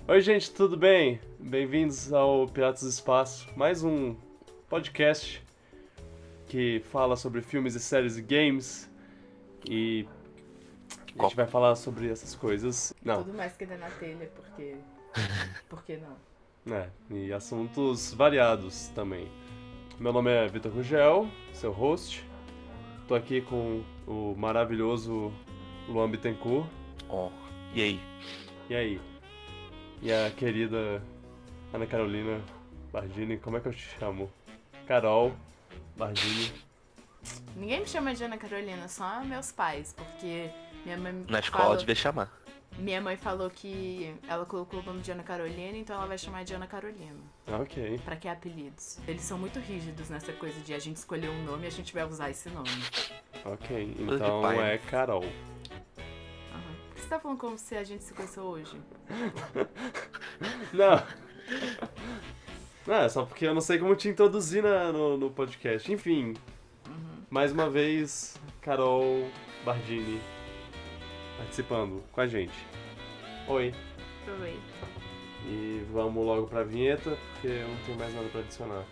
Oi, gente, tudo bem? Bem-vindos ao Piratas do Espaço, mais um podcast que fala sobre filmes e séries e games e a gente vai falar sobre essas coisas. Não, Tudo mais que dá na telha, porque... Por que não? e assuntos variados também. Meu nome é Vitor Rugel, seu host. Tô aqui com o maravilhoso Luan Bittencourt. Oh, e aí? E aí? E a querida Ana Carolina Bardini, como é que eu te chamo? Carol Bardini. Ninguém me chama de Ana Carolina, só meus pais, porque minha mãe Na escola devia chamar. Minha mãe falou que ela colocou o nome de Ana Carolina, então ela vai chamar de Ana Carolina. Ok. Pra que apelidos? Eles são muito rígidos nessa coisa de a gente escolher um nome e a gente vai usar esse nome. Ok, Coisa de então pai, né? é Carol. Por que você tá falando como se a gente se conheceu hoje? Não. Não, é só porque eu não sei como te introduzir no podcast. Enfim, mais uma vez, Carol Bardini participando com a gente. Oi. Oi. E vamos logo pra vinheta, porque eu não tenho mais nada pra adicionar.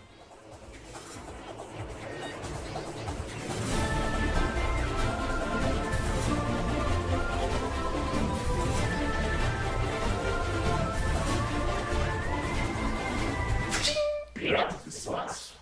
Piratas do Espaço.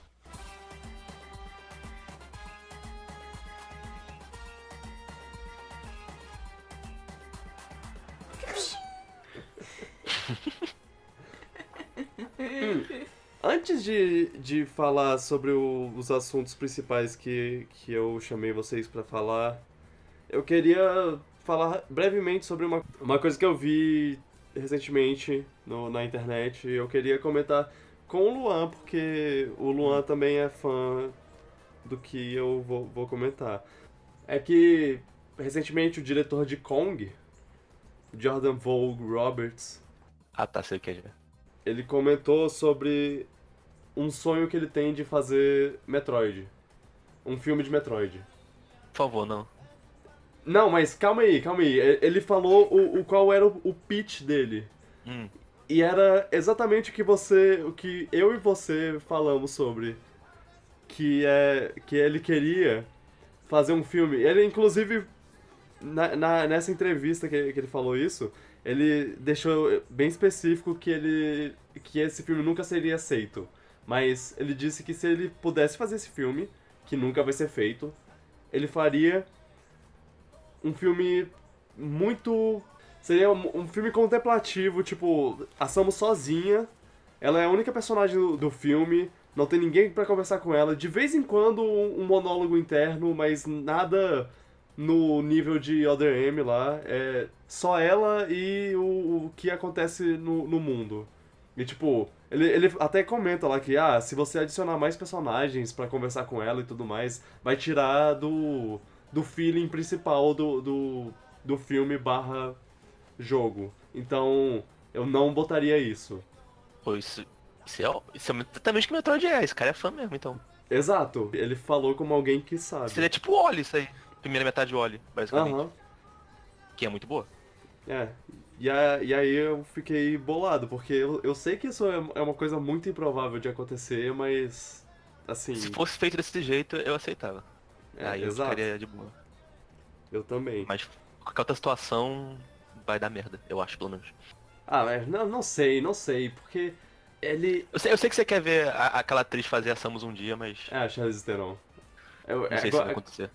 Antes de falar sobre os assuntos principais que eu chamei vocês pra falar, eu queria falar brevemente sobre uma coisa que eu vi recentemente na internet. Eu queria comentar com o Luan, porque o Luan também é fã do que eu vou comentar. É que, recentemente, o diretor de Kong, Jordan Vogt Roberts, Ah, tá, sei o que é já. ele comentou sobre um sonho que ele tem de fazer Metroid. Um filme de Metroid. Por favor, não. Não, mas calma aí. Ele falou qual era o pitch dele. E era exatamente o que eu e você falamos sobre. Que ele queria fazer um filme. Ele, inclusive, nessa entrevista que ele falou isso, ele deixou bem específico que esse filme nunca seria aceito. Mas ele disse que se ele pudesse fazer esse filme, que nunca vai ser feito, ele faria um filme muito... Seria um filme contemplativo, tipo, a Samus sozinha, ela é a única personagem do filme, não tem ninguém pra conversar com ela, de vez em quando um monólogo interno, mas nada no nível de Other M lá, é só ela e o que acontece no mundo. E tipo, ele até comenta lá que, se você adicionar mais personagens pra conversar com ela e tudo mais, vai tirar do feeling principal do filme barra jogo. Então, eu não botaria isso. Pô, isso é exatamente o que o Metroid é. Esse cara é fã mesmo, então. Exato, ele falou como alguém que sabe. Seria tipo o Oli, isso aí. Primeira metade de Oli, basicamente. Aham. Que é muito boa. É. E aí eu fiquei bolado, porque eu sei que isso é uma coisa muito improvável de acontecer, mas... Assim... Se fosse feito desse jeito, eu aceitava. Aí eu exato. ficaria de boa. Eu também. Mas qualquer outra situação vai dar merda, eu acho, pelo menos. Mas não sei, porque ele... Eu sei que você quer ver aquela atriz fazer a Samus um dia, mas a Charlize Theron. não sei se vai acontecer.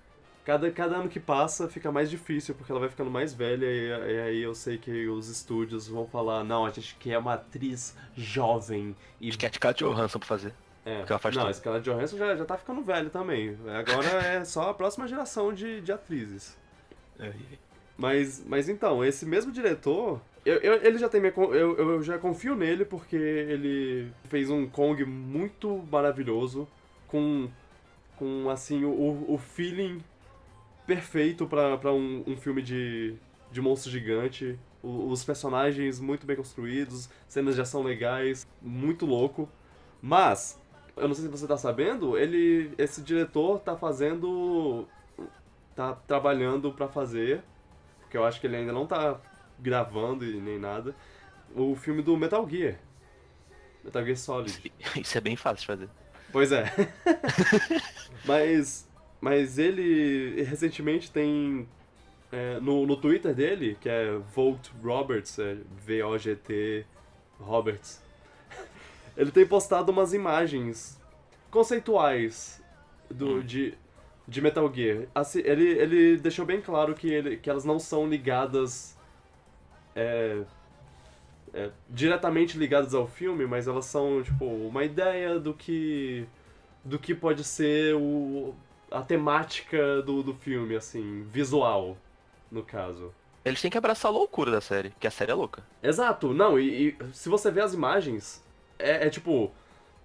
Cada ano que passa fica mais difícil, porque ela vai ficando mais velha e aí eu sei que os estúdios vão falar, não, a gente quer uma atriz jovem e... Acho que é a Scarlett Johansson pra fazer. Porque ela faz não, tudo. a Scarlett Johansson já tá ficando velha também. Agora é só a próxima geração de atrizes. Mas então, esse mesmo diretor, ele já tem eu já confio nele porque ele fez um Kong muito maravilhoso, com assim, o feeling perfeito pra um filme de monstro gigante. Os personagens muito bem construídos, cenas de ação legais, muito louco. Mas, eu não sei se você tá sabendo, esse diretor tá trabalhando pra fazer, porque eu acho que ele ainda não tá gravando e nem nada, O filme do Metal Gear. Metal Gear Solid. Isso é bem fácil de fazer. Pois é. Mas ele recentemente tem no Twitter dele, que é Vogt Roberts, VOGT Roberts, ele tem postado umas imagens conceituais de Metal Gear. Assim, ele deixou bem claro que elas não são ligadas diretamente ligadas ao filme, mas elas são tipo uma ideia do que pode ser a temática do filme, assim, visual, no caso. Eles têm que abraçar a loucura da série, que a série é louca. Exato, não, e se você ver as imagens, é tipo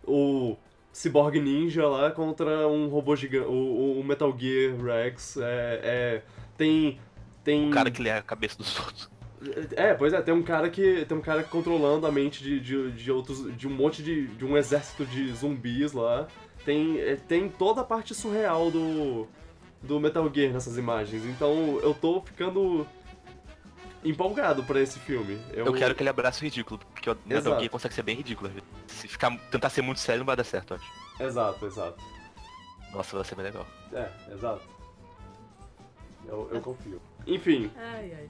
o Cyborg Ninja lá contra um robô gigante, o Metal Gear Rex, tem... O cara que lê a cabeça dos outros. Pois é, tem um cara controlando a mente de um monte de um exército de zumbis lá. Tem toda a parte surreal do Metal Gear nessas imagens. Então eu tô ficando empolgado pra esse filme. Eu quero que ele abrace o ridículo, porque o Metal Gear consegue ser bem ridículo. Se tentar ser muito sério não vai dar certo, eu acho. Exato. Nossa, vai ser bem legal. Exato. Eu confio. Enfim,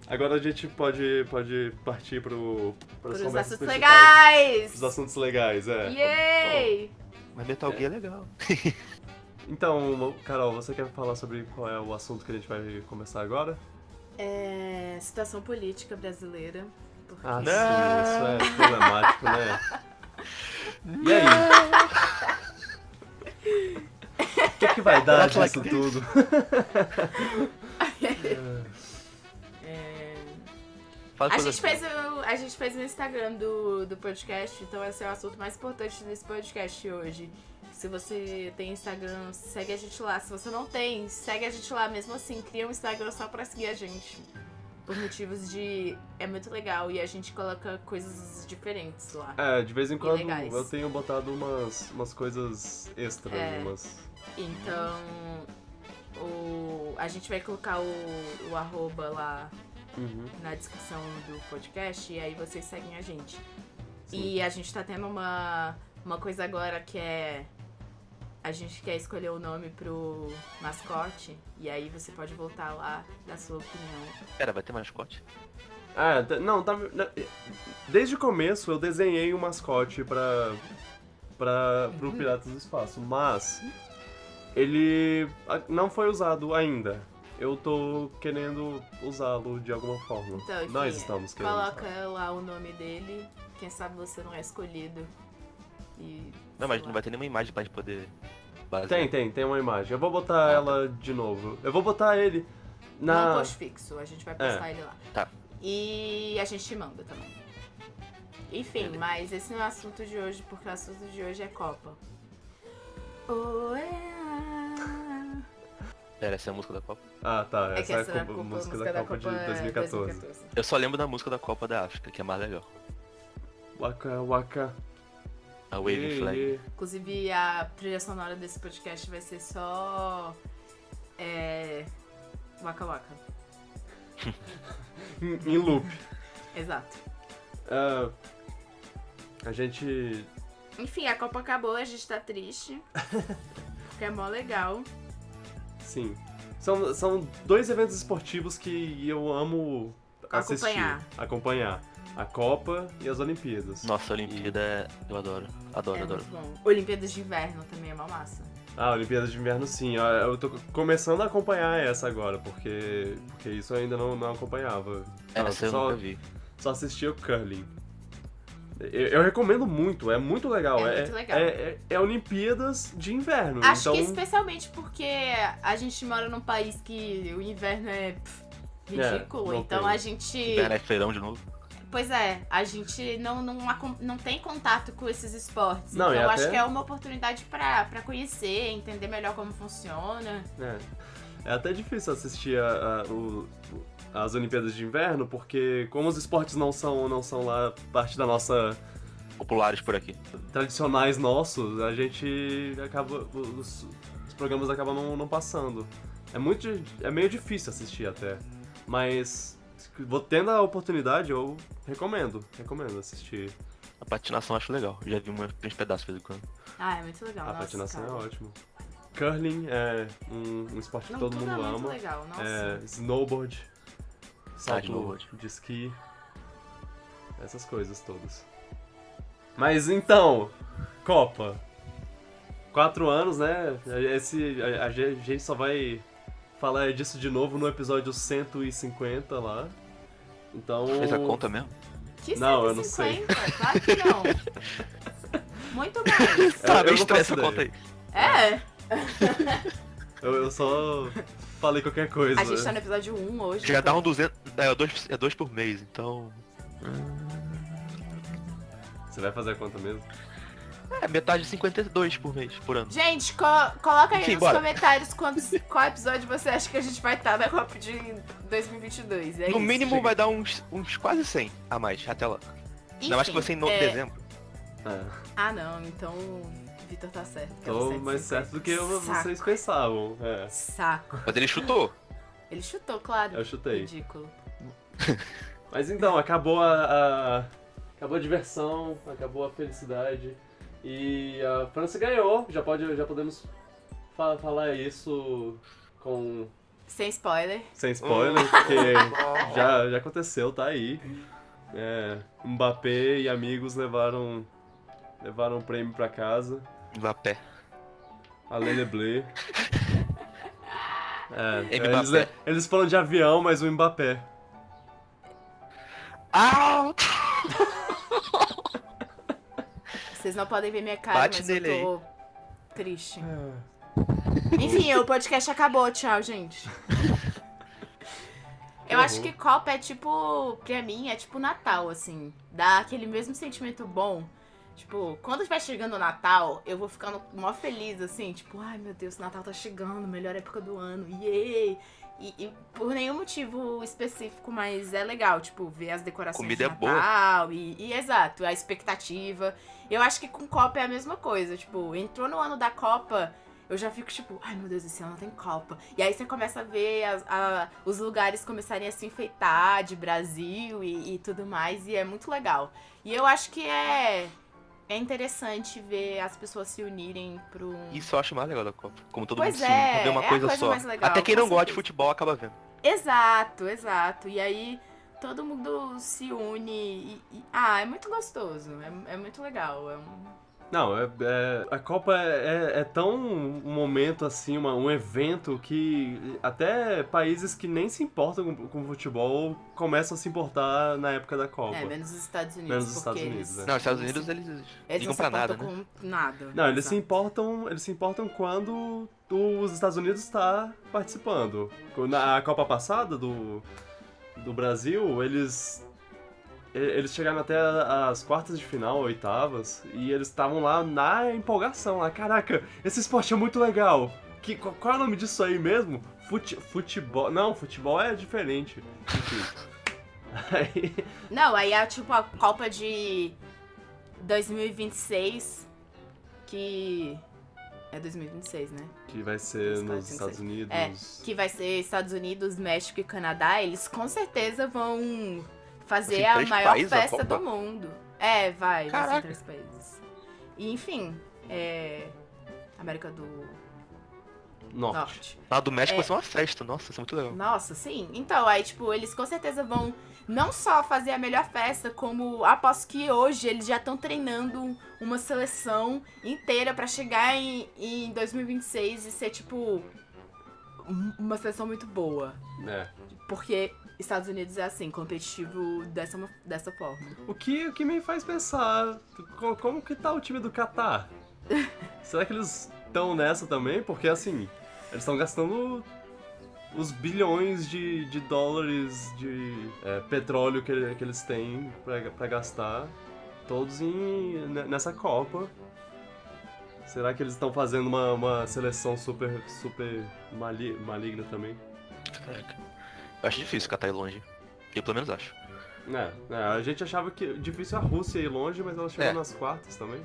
agora a gente pode partir pras Pros conversas assuntos principais. legais! Os assuntos legais, Yay! Mas Metal Gear é legal. Então, Carol, você quer falar sobre qual é o assunto que a gente vai começar agora? Situação política brasileira. Porque... Ah, sim, isso é problemático, né? E aí? O que vai dar disso tudo? A gente fez no Instagram do podcast, então esse é o assunto mais importante desse podcast hoje. Se você tem Instagram, segue a gente lá. Se você não tem, segue a gente lá. Mesmo assim, cria um Instagram só pra seguir a gente. Por motivos de... É muito legal e a gente coloca coisas diferentes lá. De vez em quando legais. eu tenho botado umas coisas extras. Então, a gente vai colocar o arroba lá na descrição do podcast e aí vocês seguem a gente. Sim. E a gente tá tendo uma coisa agora que é... A gente quer escolher o nome pro mascote e aí você pode voltar lá, dar sua opinião. Pera, vai ter mascote? Desde o começo eu desenhei um mascote pro Piratas do Espaço, mas ele não foi usado ainda. Eu tô querendo usá-lo de alguma forma. Então, enfim, Nós estamos querendo coloca lá o nome dele, quem sabe você não é escolhido. Não, mas não vai ter nenhuma imagem pra gente poder... Tem uma imagem. Eu vou botar ela de novo. Eu vou botar ele na... Não post fixo, a gente vai postar ele lá. Tá. E a gente te manda também. Enfim, mas esse não é o assunto de hoje, porque o assunto de hoje é Copa. Pera, essa é a música da Copa? Ah, tá. É que Essa é a música música da Copa de 2014. Eu só lembro da música da Copa da África, que é mais legal. Waka Waka. A Waving Flag. Inclusive, a trilha sonora desse podcast vai ser só... Waka Waka. Em loop. Exato. A gente... Enfim, a Copa acabou, a gente tá triste. Porque é mó legal. Sim. São dois eventos esportivos que eu amo assistir. Acompanhar. A Copa e as Olimpíadas. Nossa, a Olimpíada eu adoro. Adoro. Muito bom. Olimpíadas de Inverno também é uma massa. Olimpíadas de Inverno sim. Eu tô começando a acompanhar essa agora, porque isso eu ainda não acompanhava. Essa eu nunca vi. Só assistia o curling. Eu recomendo muito, é muito legal. É muito legal. É Olimpíadas de Inverno. Acho então... que especialmente porque a gente mora num país que o inverno é ridículo, então tem. a gente... Inverno é feirão de novo. Pois é, a gente não tem contato com esses esportes. Não, então eu até... acho que é uma oportunidade pra conhecer, entender melhor como funciona. É até difícil assistir as Olimpíadas de Inverno, porque como os esportes não são lá parte da nossa... Populares por aqui. Tradicionais nossos, a gente acaba... Os programas acabam não passando. É meio difícil assistir até. Mas vou tendo a oportunidade, eu recomendo assistir. A patinação eu acho legal. Já vi uns pedaços de vez em quando. Ah, é muito legal. A nossa, patinação cara. é ótimo. Curling é um esporte que todo tudo mundo é muito ama. legal, nossa. Snowboard, salto snowboard. de esqui, essas coisas todas. Mas então, Copa. 4 anos, né? A gente só vai falar disso de novo no episódio 150 lá. Então... Fez a conta mesmo? Que Não, 150? eu não sei. Claro que não. Muito mais. Tá, eu me não estressa, faço conta aí. É. Eu só falei qualquer coisa. A gente tá no episódio 1 hoje. Já dá então. um 200... É dois por mês, então... Você vai fazer a conta mesmo? É, metade de 52 por mês, por ano. Gente, coloca aí Enfim, nos bora. comentários qual episódio você acha que a gente vai estar na Copa de 2022. É No isso. mínimo vai dar uns quase 100 a mais, até lá. Ainda mais que Enfim, você em dezembro. Ah, não. Então, o Vitor tá certo. que é Tô 150. mais certo do que Saco. vocês pensavam. Saco. Mas ele chutou. Ele chutou, claro. Eu chutei. Ridículo. Mas então, acabou acabou a diversão, acabou a felicidade. E a França ganhou. Já podemos falar isso Sem spoiler. sem spoiler, porque já aconteceu, tá aí. Mbappé e amigos levaram um prêmio pra casa. Mbappé. A Lele Blé. Mbappé. Eles falam de avião, mas o Mbappé. Ah! Vocês não podem ver minha cara, Bate mas nele eu tô triste. Enfim, o podcast acabou. Tchau, gente. Eu acho que Copa é tipo, pra mim, é tipo Natal, assim. Dá aquele mesmo sentimento bom. Tipo, quando vai chegando o Natal, eu vou ficando mó feliz, assim. Tipo, ai meu Deus, o Natal tá chegando, melhor época do ano, yay! E por nenhum motivo específico, mas é legal, tipo, ver as decorações Comida de é boa. Natal e exato, a expectativa. Eu acho que com Copa é a mesma coisa, tipo, entrou no ano da Copa, eu já fico tipo, ai meu Deus, esse ano tem Copa. E aí você começa a ver os lugares começarem a se enfeitar de Brasil e tudo mais, e é muito legal. E eu acho que é interessante ver as pessoas se unirem pra um... Isso eu acho mais legal da Copa. Como todo Pois mundo se une pra ver uma é a coisa coisa só. mais legal, Até quem com não gosta de certeza. futebol acaba vendo. Exato. E aí todo mundo se une é muito gostoso, é muito legal. Não, a Copa é tão um momento assim, um evento que até países que nem se importam com futebol começam a se importar na época da Copa. Menos os Estados Unidos. Menos os porque Estados Unidos, eles, Não, os Estados Unidos eles eles ligam não se pra nada, importam né? com nada. Não, eles se Exato. importam quando os Estados Unidos está participando. Na Copa passada do Brasil, eles chegaram até as quartas de final, oitavas, e eles estavam lá na empolgação, lá, caraca, esse esporte é muito legal. Qual é o nome disso aí mesmo? Futebol. Não, futebol é diferente. Enfim. Não, aí é tipo a Copa de 2026, que é 2026, né? Que vai ser nos Estados Unidos. Que vai ser Estados Unidos, México e Canadá. Eles com certeza vão fazer Assim, a 3 maior países a festa Copa? do mundo. Vai ser Caraca. 3 países. E, enfim, América do Norte. Lá do México vai ser uma festa, nossa, isso é muito legal. Nossa, sim. Então, aí, tipo, eles com certeza vão não só fazer a melhor festa, como aposto que hoje eles já estão treinando uma seleção inteira pra chegar em 2026 e ser, tipo, uma seleção muito boa. Porque Estados Unidos é assim, competitivo dessa forma. O que me faz pensar, como que tá o time do Catar? Será que eles estão nessa também? Porque, assim, eles estão gastando os bilhões de dólares de petróleo que eles têm pra gastar, todos nessa Copa. Será que eles estão fazendo uma seleção super maligna também? Caraca. Eu acho difícil catar ir longe. Eu pelo menos acho. A gente achava que difícil a Rússia ir longe, mas ela chegou nas quartas também.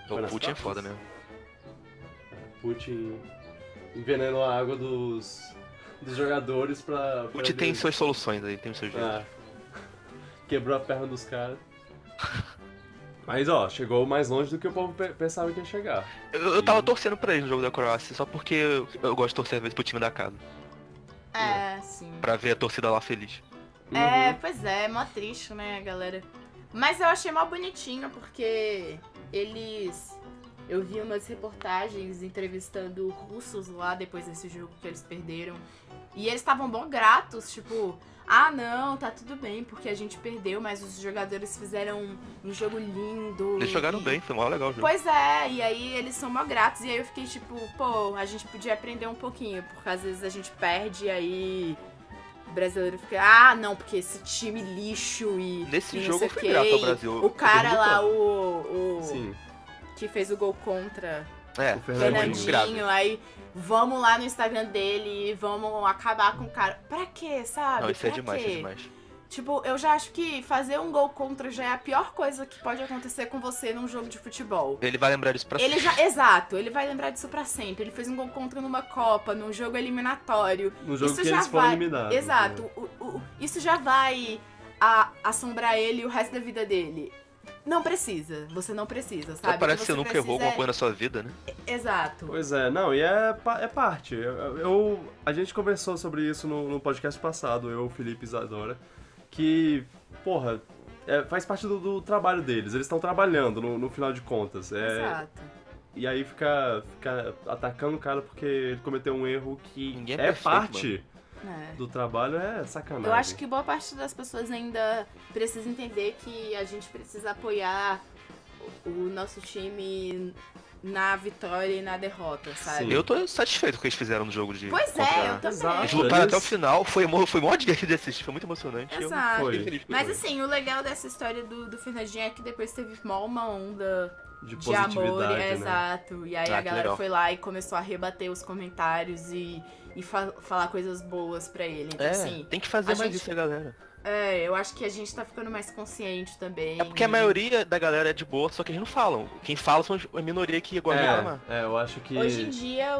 Foi O nas Putin é quartas? foda mesmo. Putin envenenou a água dos dos jogadores pra... O Guti tem suas soluções aí, tem os seus jeitos. Quebrou a perna dos caras. Mas, ó, chegou mais longe do que o povo pensava que ia chegar. Eu tava torcendo pra eles no jogo da Croácia, só porque eu gosto de torcer às vezes pro time da casa. Sim. Pra ver a torcida lá feliz. Pois é, mó triste, né, galera? Mas eu achei mó bonitinho, porque eles... Eu vi umas reportagens entrevistando russos lá depois desse jogo que eles perderam. E eles estavam bom gratos, tipo... Ah, não, tá tudo bem, porque a gente perdeu, mas os jogadores fizeram um jogo lindo. Eles jogaram bem, foi mó legal o jogo. Pois é, e aí eles são mó gratos. E aí eu fiquei tipo, pô, a gente podia aprender um pouquinho, porque às vezes a gente perde e aí o brasileiro fica, ah, não, porque esse time lixo e Nesse e não jogo sei foi quê. grato ao Brasil. O cara lá, Sim. que fez o gol contra... É, O Fernandinho, aí vamos lá no Instagram dele e vamos acabar com o cara. Pra quê, sabe? Não, isso é Pra demais, quê? isso é demais. Tipo, eu já acho que fazer um gol contra já é a pior coisa que pode acontecer com você num jogo de futebol. Ele vai lembrar disso pra sempre. Exato, ele vai lembrar disso pra sempre. Ele fez um gol contra numa Copa, num jogo eliminatório. No jogo Isso que já eles foram vai... eliminados. Exato. Né? Isso já vai assombrar ele o resto da vida dele. Não precisa, você não precisa, sabe? Parece que você você nunca precisa errou alguma coisa na sua vida, né? Exato. Pois é, não, e é parte. A gente conversou sobre isso no podcast passado, eu, o Felipe e Isadora, que, porra, faz parte do trabalho deles. Eles estão trabalhando, no final de contas. Exato. E aí fica atacando o cara porque ele cometeu um erro que Ninguém é é perfeito, parte do trabalho, é sacanagem. Eu acho que boa parte das pessoas ainda precisa entender que a gente precisa apoiar o nosso time na vitória e na derrota, sabe? Sim. Eu tô satisfeito com o que eles fizeram no jogo de... Pois é, eu também. Exato. Eles lutaram até o final, foi mó divertido de assistir, foi muito emocionante. Exato. Foi. Eu fiquei feliz com Mas isso. assim, o legal dessa história do Fernandinho é que depois teve mó uma onda de de amor, positividade, né? exato. E aí Ah, a que galera legal. foi lá e começou a rebater os comentários e falar coisas boas pra ele. Então, assim, tem que fazer a mais gente- isso, galera. eu acho que a gente tá ficando mais consciente também. É porque a maioria da galera é de boa, só que eles não falam. Quem fala são a minoria que gosta de reclamar. Eu acho que... Hoje em dia,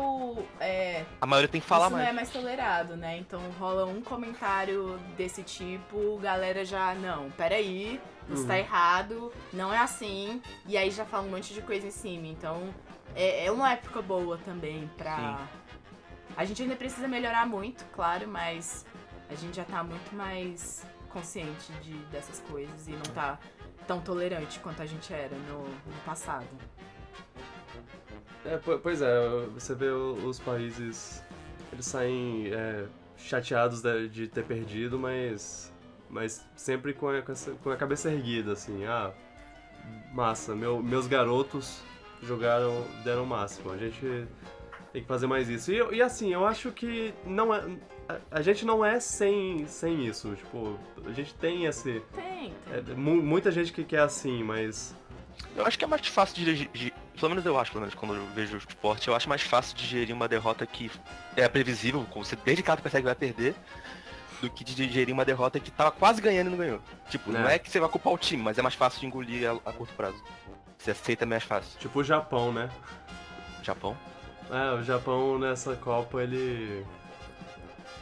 A maioria tem que falar isso mais. não é mais tolerado, né? Então rola um comentário desse tipo, galera já, não, peraí, isso tá errado, não é assim, e aí já fala um monte de coisa em cima. Então é uma época boa também pra... A gente ainda precisa melhorar muito, claro, mas a gente já tá muito mais consciente dessas coisas e não tá tão tolerante quanto a gente era no passado. Pois é, você vê os países, eles saem chateados de ter perdido, mas sempre com a cabeça erguida, assim, massa, meus garotos deram o máximo, a gente tem que fazer mais isso. E assim, eu acho que a gente não é sem isso, tipo, a gente tem esse... Tem. Muita gente que é assim, mas... Eu acho que é mais fácil de pelo menos eu acho, quando eu vejo o esporte, eu acho mais fácil de digerir uma derrota que é previsível, como você desde cara percebe que vai perder, do que de digerir uma derrota que tava quase ganhando e não ganhou. Tipo, não é que você vai culpar o time, mas é mais fácil de engolir a curto prazo. Você aceita mais fácil. Tipo o Japão, né? Japão? O Japão nessa Copa, ele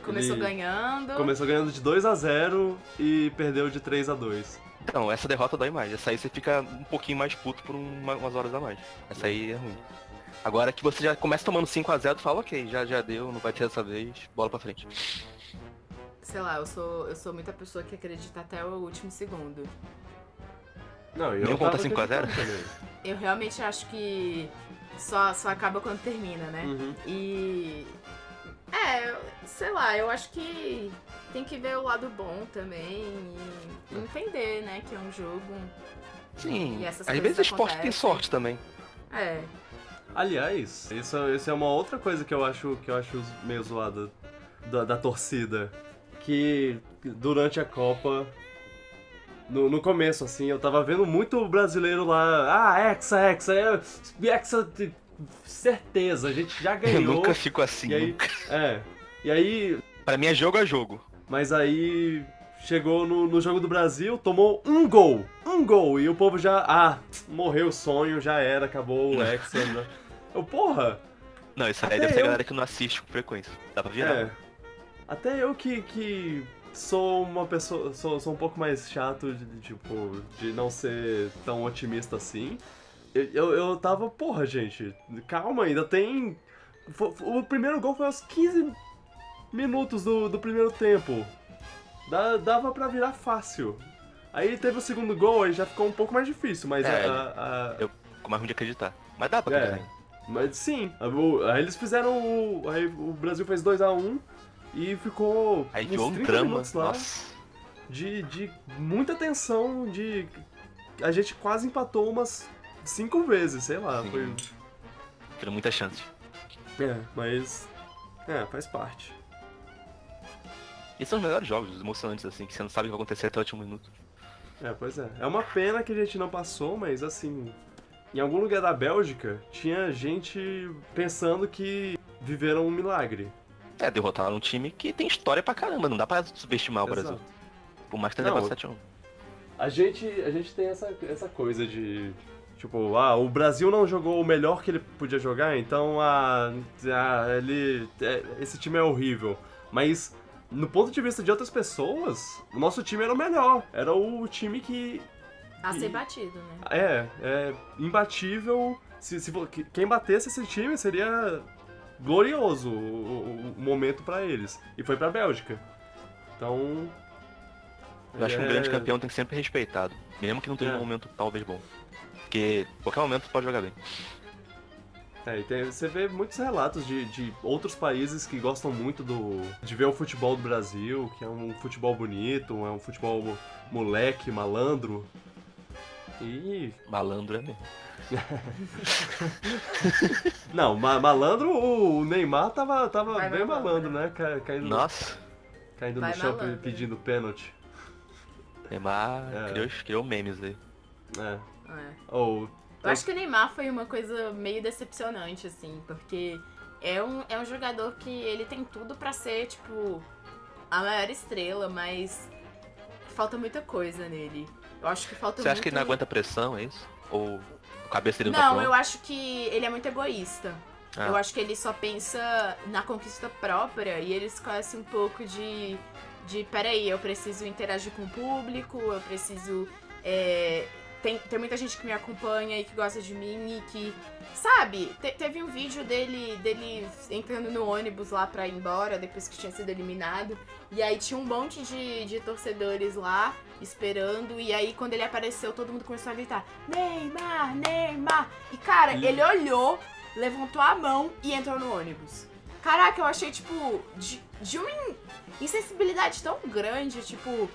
Começou ganhando. Começou ganhando de 2-0 e perdeu de 3-2. Então, essa derrota dói mais. Essa aí você fica um pouquinho mais puto por umas horas a mais. Essa aí é ruim. Agora que você já começa tomando 5-0, tu fala, ok, já deu, não vai ter dessa vez, bola pra frente. Sei lá, eu sou muita pessoa que acredita até o último segundo. Não, eu Nenhum conta tava 5 a 0? acreditando também. Eu realmente acho que só acaba quando termina, né? Uhum. E... sei lá, eu acho que tem que ver o lado bom também e entender, né, que é um jogo. Sim, E essas às coisas vezes o esporte tem acontecem. sorte também. Aliás, isso é uma outra coisa que eu acho meio zoada da torcida. Que durante a Copa, no começo, assim, eu tava vendo muito brasileiro lá. Hexa, certeza, a gente já ganhou. Eu nunca fico assim. E aí, nunca. E aí, Pra mim é jogo a jogo. mas aí chegou no jogo do Brasil, tomou um gol, e o povo já, morreu o sonho, já era, acabou o Hexa, né? Porra! Não, isso aí Até deve ser a eu. galera que não assiste com frequência. Dá pra virar. Até eu que sou uma pessoa. Sou um pouco mais chato de não ser tão otimista assim. Eu tava, porra, gente, calma, ainda tem. O primeiro gol foi aos 15 minutos do primeiro tempo. Dava pra virar fácil. Aí teve o segundo gol, aí já ficou um pouco mais difícil, mas eu fico mais ruim de acreditar. Mas dá pra acreditar. Mas sim, aí eles fizeram aí o Brasil fez 2-1 e ficou aí uns um 30 drama, minutos lá nossa. de muita tensão, a gente quase empatou umas 5 vezes, sei lá. Sim. Foi... Tendo muita chance. Mas faz parte. Esses são os melhores jogos, os emocionantes, assim, que você não sabe o que vai acontecer até o último minuto. Pois é. É uma pena que a gente não passou, mas assim, em algum lugar da Bélgica tinha gente pensando que viveram um milagre. Derrotaram um time que tem história pra caramba, não dá pra subestimar o Brasil. Por mais que tenha levado 7-1. A gente tem essa coisa de... Tipo, o Brasil não jogou o melhor que ele podia jogar, então esse time é horrível. Mas, no ponto de vista de outras pessoas, o nosso time era o melhor. Era o time que... A ser batido, né? É imbatível. Quem batesse esse time seria glorioso o momento pra eles. E foi pra Bélgica. Então... Eu acho que um grande campeão tem que ser sempre respeitado. Mesmo que não tenha um momento talvez bom. Porque qualquer momento pode jogar bem. Você vê muitos relatos de outros países que gostam muito de ver o futebol do Brasil, que é um futebol bonito, é um futebol moleque, malandro. E... Malandro é mesmo. Não, malandro, o Neymar tava bem malandro, né? Nossa. Caindo no chão pedindo pênalti. Neymar criou memes aí. Eu acho que o Neymar foi uma coisa meio decepcionante, assim, porque é um jogador que ele tem tudo pra ser, tipo, a maior estrela, mas falta muita coisa nele. Eu acho que falta muito... Você acha que ele não aguenta pressão, é isso? Ou a cabeça dele não, eu acho que ele é muito egoísta. Ah. Eu acho que ele só pensa na conquista própria e ele esquece um pouco de peraí, eu preciso interagir com o público, eu preciso... Tem muita gente que me acompanha e que gosta de mim e que... Sabe? Teve um vídeo dele entrando no ônibus lá pra ir embora, depois que tinha sido eliminado. E aí tinha um monte de torcedores lá, esperando. E aí, quando ele apareceu, todo mundo começou a gritar Neymar, Neymar! E, cara, ele olhou, levantou a mão e entrou no ônibus. Caraca, eu achei, tipo, de uma insensibilidade tão grande, tipo...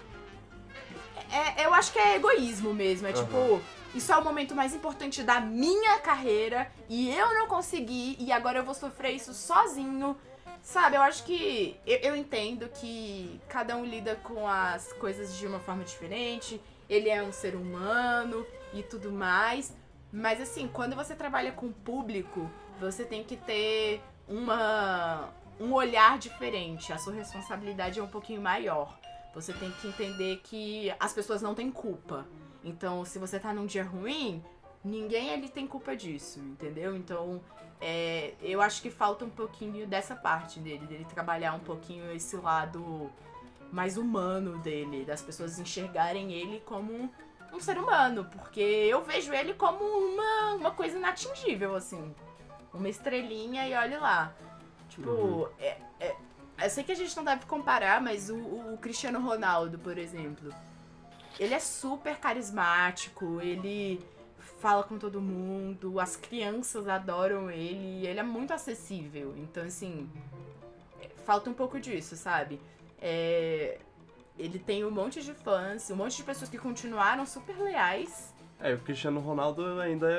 eu acho que é egoísmo mesmo, tipo, isso é o momento mais importante da minha carreira e eu não consegui e agora eu vou sofrer isso sozinho, sabe? Eu acho que, eu entendo que cada um lida com as coisas de uma forma diferente, ele é um ser humano e tudo mais, mas assim, quando você trabalha com público, você tem que ter um olhar diferente, a sua responsabilidade é um pouquinho maior. Você tem que entender que as pessoas não têm culpa. Então, se você tá num dia ruim, ninguém ali tem culpa disso, entendeu? Então, eu acho que falta um pouquinho dessa parte dele trabalhar um pouquinho esse lado mais humano dele, das pessoas enxergarem ele como um ser humano, porque eu vejo ele como uma coisa inatingível, assim. Uma estrelinha e olha lá. Tipo, eu sei que a gente não deve comparar, mas o Cristiano Ronaldo, por exemplo, ele é super carismático, ele fala com todo mundo, as crianças adoram ele é muito acessível. Então, assim, falta um pouco disso, sabe? Ele tem um monte de fãs, um monte de pessoas que continuaram super leais. O Cristiano Ronaldo ainda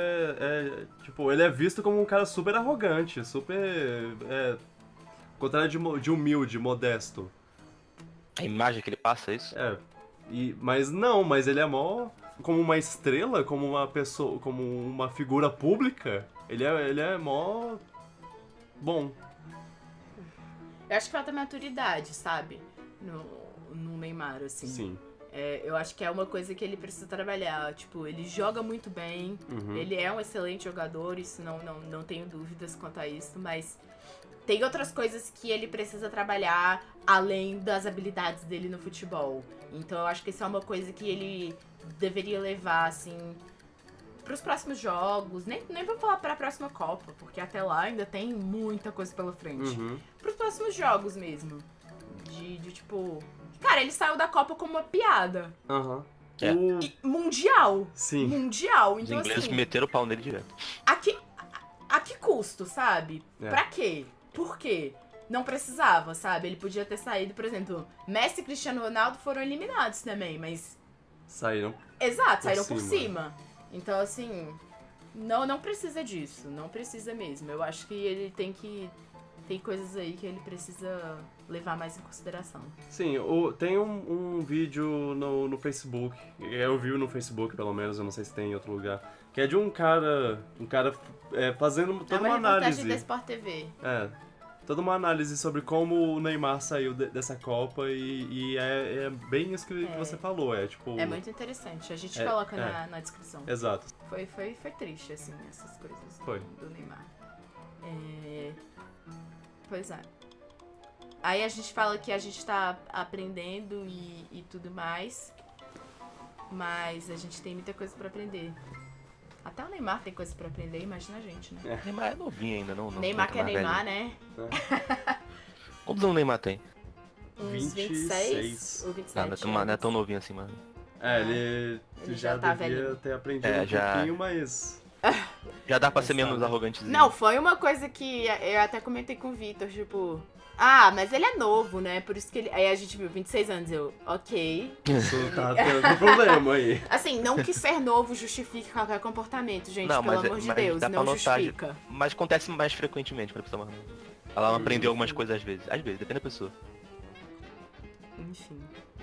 tipo, ele é visto como um cara super arrogante, super... contrário de humilde, modesto. A imagem que ele passa, é isso? Mas ele é mó... Como uma estrela, como uma pessoa, como uma figura pública, ele é mó... bom. Eu acho que falta maturidade, sabe? No Neymar, assim. Sim. Eu acho que é uma coisa que ele precisa trabalhar. Tipo, ele joga muito bem, ele é um excelente jogador, isso não tenho dúvidas quanto a isso, mas... tem outras coisas que ele precisa trabalhar além das habilidades dele no futebol. Então eu acho que isso é uma coisa que ele deveria levar, assim, pros próximos jogos. Nem vou falar pra próxima Copa, porque até lá ainda tem muita coisa pela frente. Pros próximos jogos mesmo. De tipo... Cara, ele saiu da Copa como uma piada. E mundial. Sim. Mundial. Os Então, ingleses assim, meteram o pau nele direto. a que custo, sabe? Pra quê? Por quê? Não precisava, sabe? Ele podia ter saído, por exemplo, Messi e Cristiano Ronaldo foram eliminados também, mas... Saíram. Exato, saíram por cima. Então, assim, não precisa disso. Não precisa mesmo. Eu acho que ele tem coisas aí que ele precisa levar mais em consideração. Sim, tem um vídeo no Facebook, eu vi no Facebook pelo menos, eu não sei se tem em outro lugar, que é de um cara fazendo toda uma análise. Da Sport TV. Toda uma análise sobre como o Neymar saiu dessa Copa e é bem isso que você falou, tipo... É muito interessante, a gente coloca na descrição. Exato. Foi triste, assim, essas coisas do Neymar. Pois é. Aí a gente fala que a gente tá aprendendo e tudo mais, mas a gente tem muita coisa pra aprender. Até o Neymar tem coisa pra aprender, imagina a gente, né? Neymar é novinho ainda, não? Neymar que é Neymar, velho. né? Quantos anos o Neymar tem? Uns 26 ou 27. Não é tão novinho assim, mano. Ele já tá devia velhinho. ter aprendido um pouquinho, mas... Já dá pra ser menos arrogantezinho. Não, foi uma coisa que eu até comentei com o Vitor, tipo... Ah, mas ele é novo, né? Por isso que ele... Aí a gente viu 26 anos, ok. Isso tá tendo problema aí. Assim, não que ser novo justifique qualquer comportamento, gente, Não, pelo mas amor de mas Deus, dá pra não notar, justifica. Mas acontece mais frequentemente pra pessoa mais nova. Ela aprendeu algumas coisas às vezes. Às vezes, depende da pessoa. Enfim,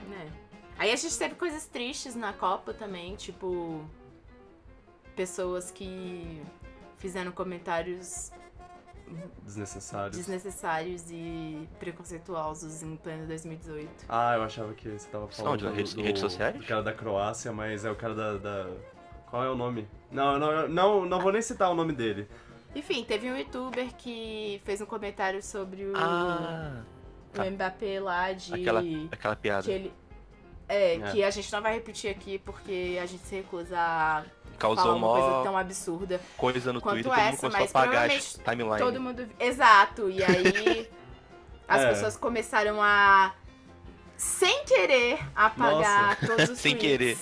né? Aí a gente teve coisas tristes na Copa também, tipo... Pessoas que fizeram comentários... desnecessários e preconceituosos em pleno 2018. Ah, eu achava que você tava falando Onde? Redes sociais? do cara da Croácia, mas é o cara da... Qual é o nome? Não vou nem citar o nome dele. Enfim, teve um youtuber que fez um comentário sobre o Mbappé lá de... Aquela piada. Que ele... que a gente não vai repetir aqui porque a gente se recusa a Causou falar uma uma coisa tão absurda coisa no quanto Twitter, todo mundo essa, começou a mas apagar provavelmente as timeline. todo mundo... Exato, e aí as pessoas começaram a, sem querer, apagar todos os Sem tweets. querer.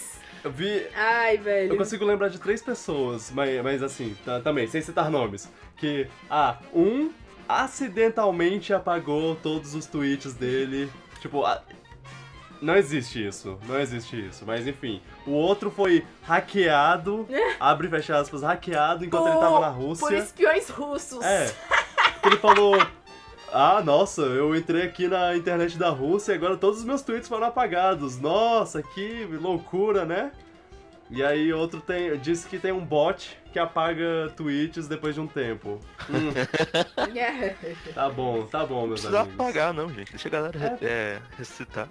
Eu vi... Ai, velho. Eu consigo lembrar de 3 pessoas, mas assim, também, sem citar nomes, que, um acidentalmente apagou todos os tweets dele, tipo, não existe isso, mas enfim, o outro foi hackeado, abre e fecha aspas, hackeado enquanto ele tava na Rússia. Por espiões russos. Ele falou... nossa, eu entrei aqui na internet da Rússia e agora todos os meus tweets foram apagados. Nossa, que loucura, né? E aí outro disse que tem um bot que apaga tweets depois de um tempo. Tá bom, meus Não precisa amigos. apagar, não, gente. Deixa a galera ressuscitar.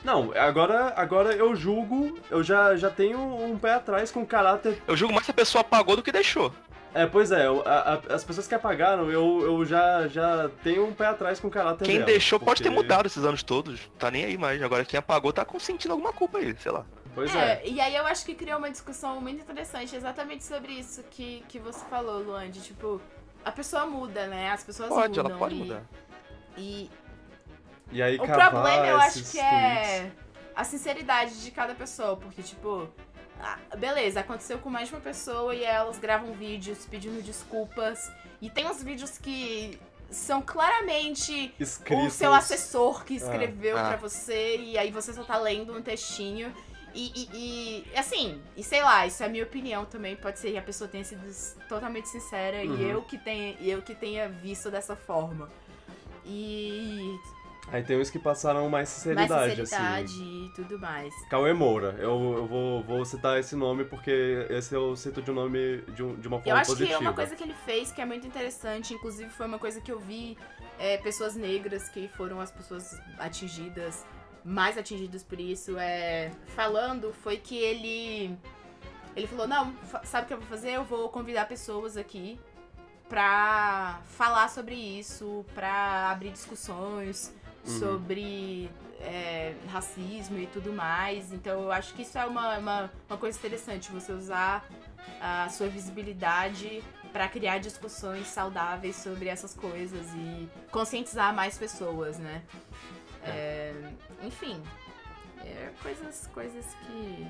Não, agora eu julgo, eu já tenho um pé atrás com caráter... Eu julgo mais se a pessoa apagou do que deixou. Pois é, as pessoas que apagaram, eu já tenho um pé atrás com o caráter Quem delas, deixou pode ter porque- mudado esses anos todos. Tá nem aí mais. Agora quem apagou tá sentindo alguma culpa aí, sei lá. Pois é. E aí eu acho que criou uma discussão muito interessante exatamente sobre isso que você falou, Luan, de tipo, a pessoa muda, né? As pessoas mudam. Ela pode mudar. E E aí o cavar problema eu acho esses que tweets. é a sinceridade de cada pessoa, porque tipo, beleza, aconteceu com mais de uma pessoa e elas gravam vídeos pedindo desculpas, e tem uns vídeos que são claramente Escritos. o seu assessor que escreveu pra você, e aí você só tá lendo um textinho. E assim, e sei lá, isso é a minha opinião também, pode ser que a pessoa tenha sido totalmente sincera e eu que tenha visto dessa forma. E Aí tem uns que passaram mais mais sinceridade, sinceridade assim. e tudo mais. Cauê Moura, eu vou citar esse nome porque esse eu cito de um nome de uma forma Eu acho positiva. que uma coisa que ele fez que é muito interessante, inclusive foi uma coisa que eu vi pessoas negras que foram as pessoas mais atingidas por isso, falando, foi que ele falou, não, sabe o que eu vou fazer? Eu vou convidar pessoas aqui pra falar sobre isso, pra abrir discussões sobre racismo e tudo mais. Então eu acho que isso é uma coisa interessante, você usar a sua visibilidade pra criar discussões saudáveis sobre essas coisas e conscientizar mais pessoas, né? Enfim, coisas que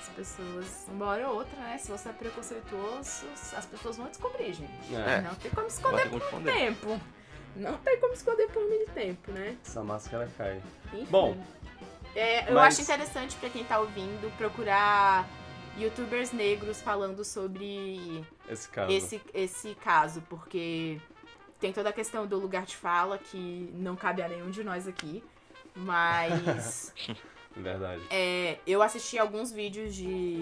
as pessoas, uma hora ou outra, né? Se você é preconceituoso, as pessoas vão descobrir, gente. Não tem como esconder por muito tempo. Não tem como esconder por muito tempo, né? Essa máscara cai. Enfim. Bom, eu acho interessante pra quem tá ouvindo procurar youtubers negros falando sobre esse caso, porque tem toda a questão do lugar de fala que não cabe a nenhum de nós aqui, mas verdade. Eu assisti alguns vídeos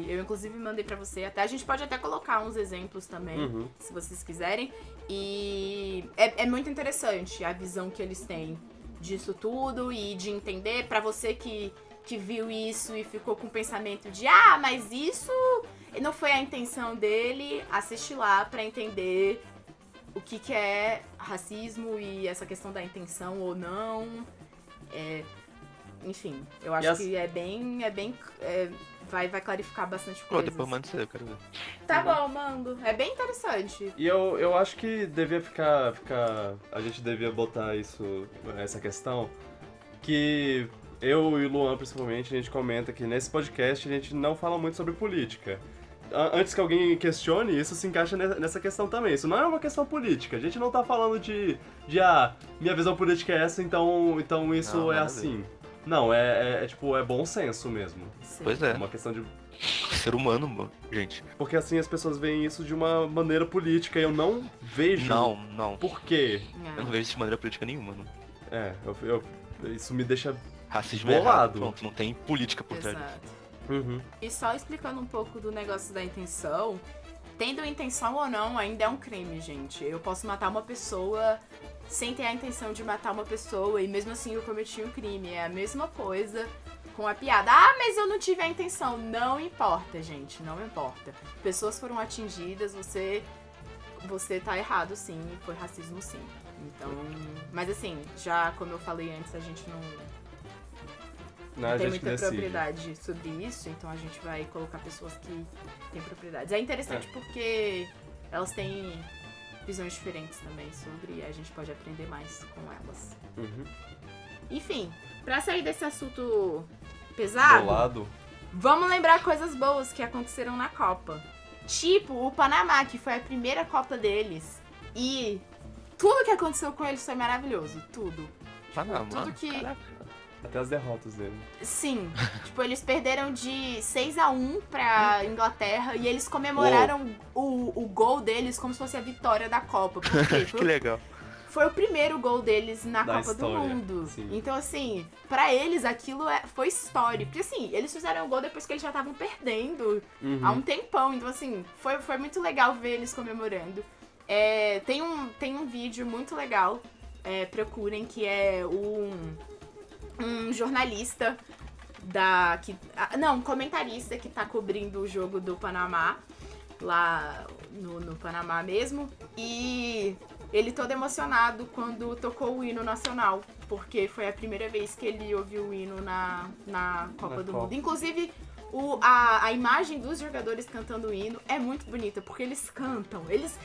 eu inclusive mandei pra você, a gente pode até colocar uns exemplos também, se vocês quiserem, e é muito interessante a visão que eles têm disso tudo e de entender, pra você que viu isso e ficou com o pensamento de mas isso não foi a intenção dele, assiste lá pra entender o que é racismo e essa questão da intenção ou não. Enfim, eu acho que vai clarificar bastante coisa. Depois manda você, eu quero ver. Tá bom, mando. É bem interessante. E eu acho que devia ficar... A gente devia botar essa questão, que eu e o Luan, principalmente, a gente comenta que nesse podcast a gente não fala muito sobre política. Antes que alguém questione, isso se encaixa nessa questão também. Isso não é uma questão política. A gente não tá falando de minha visão política é essa, então isso não, é assim. Não, é bom senso mesmo. Sim. Pois é. É uma questão de ser humano, gente. Porque assim as pessoas veem isso de uma maneira política e eu não vejo. Não. Por quê? Eu não vejo isso de maneira política nenhuma, não. Isso me deixa racismo bolado. É errado, pronto, não tem política por trás. Exato. E só explicando um pouco do negócio da intenção, tendo intenção ou não, ainda é um crime, gente. Eu posso matar uma pessoa sem ter a intenção de matar uma pessoa e mesmo assim eu cometi um crime. É a mesma coisa com a piada. Mas eu não tive a intenção. Não importa, gente, não importa. Pessoas foram atingidas, você tá errado sim, foi racismo sim. Então, mas assim, já como eu falei antes, a gente não tem muita propriedade sobre isso, então a gente vai colocar pessoas que têm propriedades. É interessante porque elas têm visões diferentes também sobre, e a gente pode aprender mais com elas. Enfim, pra sair desse assunto pesado, vamos lembrar coisas boas que aconteceram na Copa. Tipo, o Panamá, que foi a primeira Copa deles, e tudo que aconteceu com eles foi maravilhoso, tudo. Panamá? Tudo que... Caraca. Até as derrotas dele. Sim, tipo, eles perderam de 6-1 pra Inglaterra e eles comemoraram o gol deles como se fosse a vitória da Copa. Porque que legal. Foi o primeiro gol deles na da Copa história, do Mundo. Sim. Então, assim, pra eles aquilo foi histórico. Porque, assim, eles fizeram o gol depois que eles já estavam perdendo há um tempão. Então, assim, foi muito legal ver eles comemorando. Tem um vídeo muito legal, procurem, que é um jornalista comentarista que tá cobrindo o jogo do Panamá, lá no Panamá mesmo, e ele todo emocionado quando tocou o hino nacional, porque foi a primeira vez que ele ouviu o hino na Copa do Mundo. Inclusive, a imagem dos jogadores cantando o hino é muito bonita, porque eles cantam, eles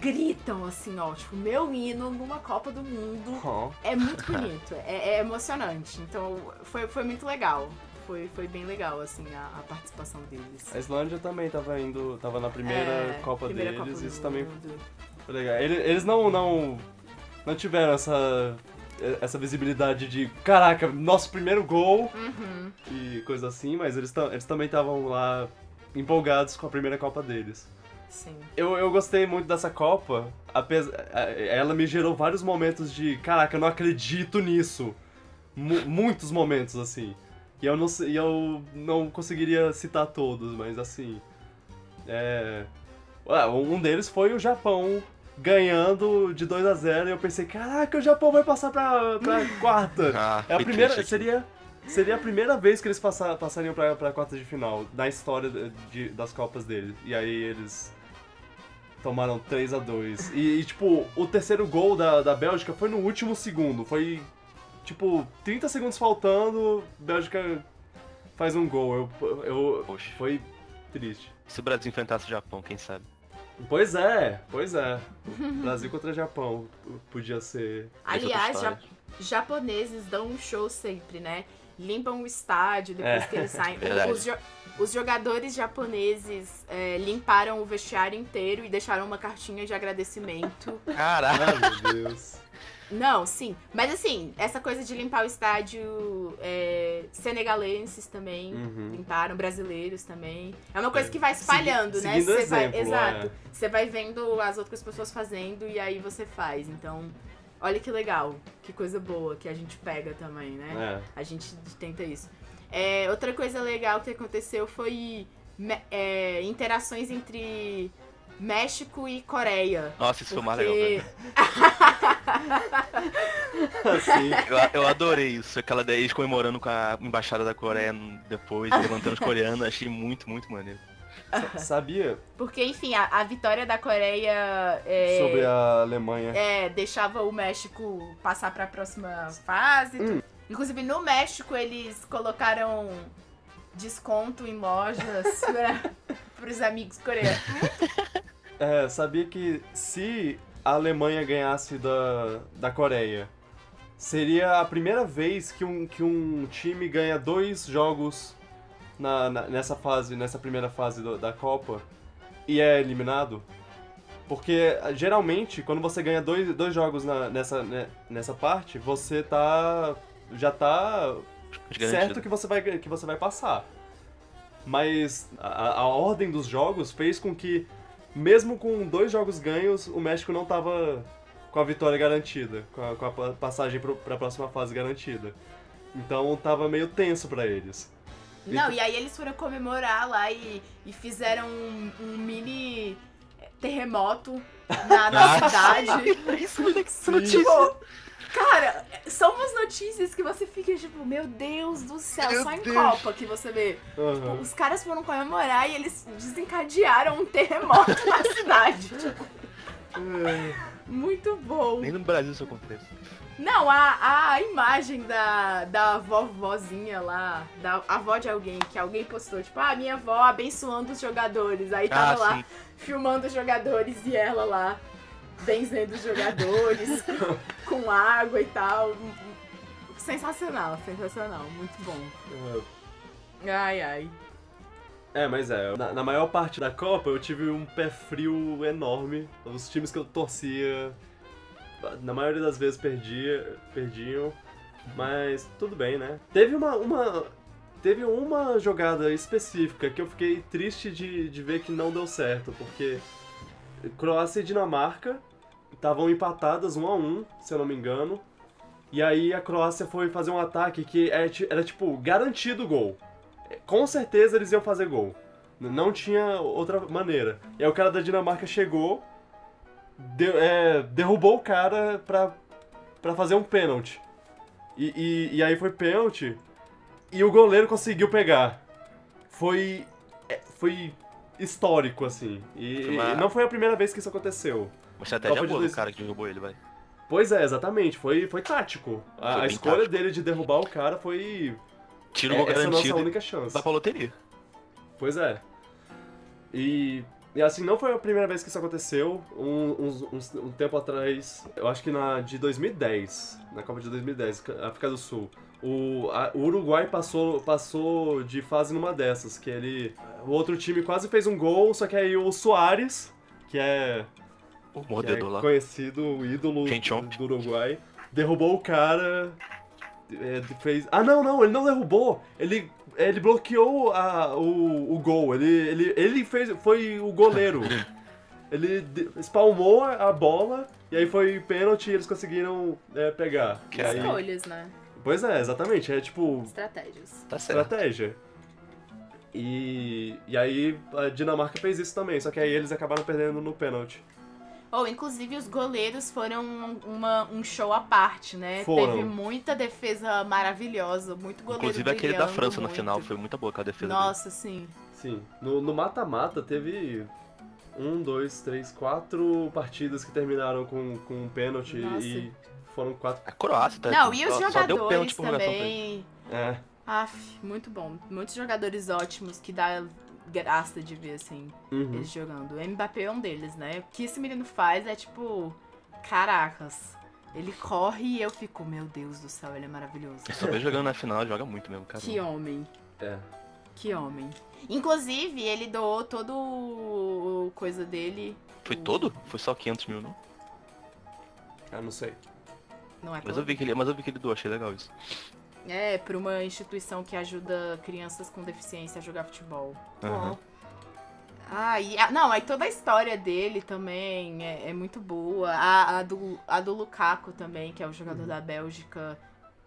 gritam assim, tipo, meu hino numa Copa do Mundo. É muito bonito, é emocionante. Então, foi muito legal. Foi bem legal, assim, a participação deles. A Islândia também tava na primeira Copa deles, Copa isso do também Mundo. foi legal. Eles não tiveram essa visibilidade de, caraca, nosso primeiro gol e coisa assim, mas eles também estavam lá empolgados com a primeira Copa deles. Sim. Eu gostei muito dessa Copa, ela me gerou vários momentos de, caraca, eu não acredito nisso. Muitos momentos, assim. E eu não conseguiria citar todos, mas assim... Um deles foi o Japão ganhando de 2-0 e eu pensei, caraca, o Japão vai passar pra quarta. É a primeira, seria a primeira vez que eles passariam pra quarta de final na história das Copas deles. E aí eles Tomaram 3-2. E, tipo, o terceiro gol da Bélgica foi no último segundo. Foi, tipo, 30 segundos faltando, Bélgica faz um gol. Poxa. Foi triste. Se o Brasil enfrentasse o Japão, quem sabe? Pois é. Brasil contra Japão podia ser... Aliás, japoneses dão um show sempre, né? Limpam o estádio depois que eles saem. Os jogadores japoneses limparam o vestiário inteiro e deixaram uma cartinha de agradecimento. Caraca! Meu Deus. Não, sim. Mas assim, essa coisa de limpar o estádio, senegalenses também limparam, brasileiros também. É uma coisa que vai espalhando, né? Seguindo exemplo, exato. Você vai vendo as outras pessoas fazendo e aí você faz. Então, olha que legal. Que coisa boa que a gente pega também, né? A gente tenta isso. Outra coisa legal que aconteceu foi interações entre México e Coreia. Nossa, isso foi mais legal, velho. Assim. Eu adorei isso, aquela daí eles comemorando com a embaixada da Coreia depois, levantando os coreanos, achei muito, muito maneiro. Sabia? Porque, enfim, a vitória da Coreia sobre a Alemanha. Deixava o México passar pra próxima fase. Inclusive, no México, eles colocaram desconto em lojas pros amigos coreanos. Sabia que se a Alemanha ganhasse da Coreia, seria a primeira vez que um time ganha 2 jogos nessa primeira fase da Copa e é eliminado? Porque geralmente, quando você ganha dois jogos nessa parte, você já tá certo que você vai passar. Mas a ordem dos jogos fez com que, mesmo com 2 jogos ganhos, o México não tava com a vitória garantida, com a passagem pra próxima fase garantida. Então tava meio tenso pra eles. Não, e aí eles foram comemorar lá e fizeram um mini terremoto na cidade. Isso é Tipo, cara, são umas notícias que você fica tipo, meu Deus do céu, Meu só em Deus. Copa que você vê. Tipo, os caras foram comemorar e eles desencadearam um terremoto na cidade. Tipo, muito bom. Nem no Brasil isso acontece. Não, a imagem da vovozinha lá, da avó de alguém, que alguém postou, tipo, minha avó abençoando os jogadores. Aí tava lá, sim. filmando os jogadores e ela lá, benzendo os jogadores, com água e tal. Sensacional, muito bom. Ai. Mas na maior parte da Copa eu tive um pé frio enorme. Os times que eu torcia, na maioria das vezes perdiam, mas tudo bem, né? Teve uma jogada específica que eu fiquei triste de ver que não deu certo, porque Croácia e Dinamarca estavam empatadas 1-1, se eu não me engano, e aí a Croácia foi fazer um ataque que era tipo garantido o gol. Com certeza eles iam fazer gol. Não tinha outra maneira. E aí o cara da Dinamarca chegou, derrubou o cara pra fazer um pênalti. E aí foi pênalti e o goleiro conseguiu pegar. Foi histórico, assim. E não foi a primeira vez que isso aconteceu. Uma estratégia boa do cara que derrubou ele, vai. Pois é, exatamente. Foi tático. A escolha tático dele de derrubar o cara foi... Tira o gol essa é a nossa garantido única chance. vai pra loteria. Pois é. E assim, não foi a primeira vez que isso aconteceu. Um tempo atrás, eu acho que de 2010, na Copa de 2010, África do Sul, o Uruguai passou de fase numa dessas, que o outro time quase fez um gol, só que aí o Soares, que é Lá. conhecido, o ídolo do Uruguai, derrubou o cara, fez... Não, ele não derrubou, ele bloqueou o gol, ele foi o goleiro. Ele espalmou a bola e aí foi pênalti e eles conseguiram pegar. Escolhas, né? Pois é, exatamente, tipo... Estratégias. Tá certo. Estratégia. E aí a Dinamarca fez isso também, só que aí eles acabaram perdendo no pênalti. Inclusive, os goleiros foram um show à parte, né? Foram. Teve muita defesa maravilhosa, muito goleiro Inclusive aquele da brilhando França no muito. final, foi muito boa aquela defesa Nossa, sim. Sim. No mata-mata teve 1, 2, 3, 4 partidas que terminaram com um pênalti e foram 4. A Croácia tá Não, e os só deu pênalti jogadores por prorrogação pra também. É. Muito bom. Muitos jogadores ótimos que dá graça de ver, assim, eles jogando. O Mbappé é um deles, né? O que esse menino faz é tipo, caracas. Ele corre e eu fico, meu Deus do céu, ele é maravilhoso. Eu só vejo jogando na final, ele joga muito mesmo, cara. Que homem. É. Que homem. Inclusive, ele doou todo o coisa dele. Foi todo? Foi só 500 mil, não? Ah, não sei. Não é Mas todo? eu vi que ele doou, achei legal isso. É, pra uma instituição que ajuda crianças com deficiência a jogar futebol. Aham. Não, aí toda a história dele também é muito boa. A do Lukaku também, que é o jogador da Bélgica,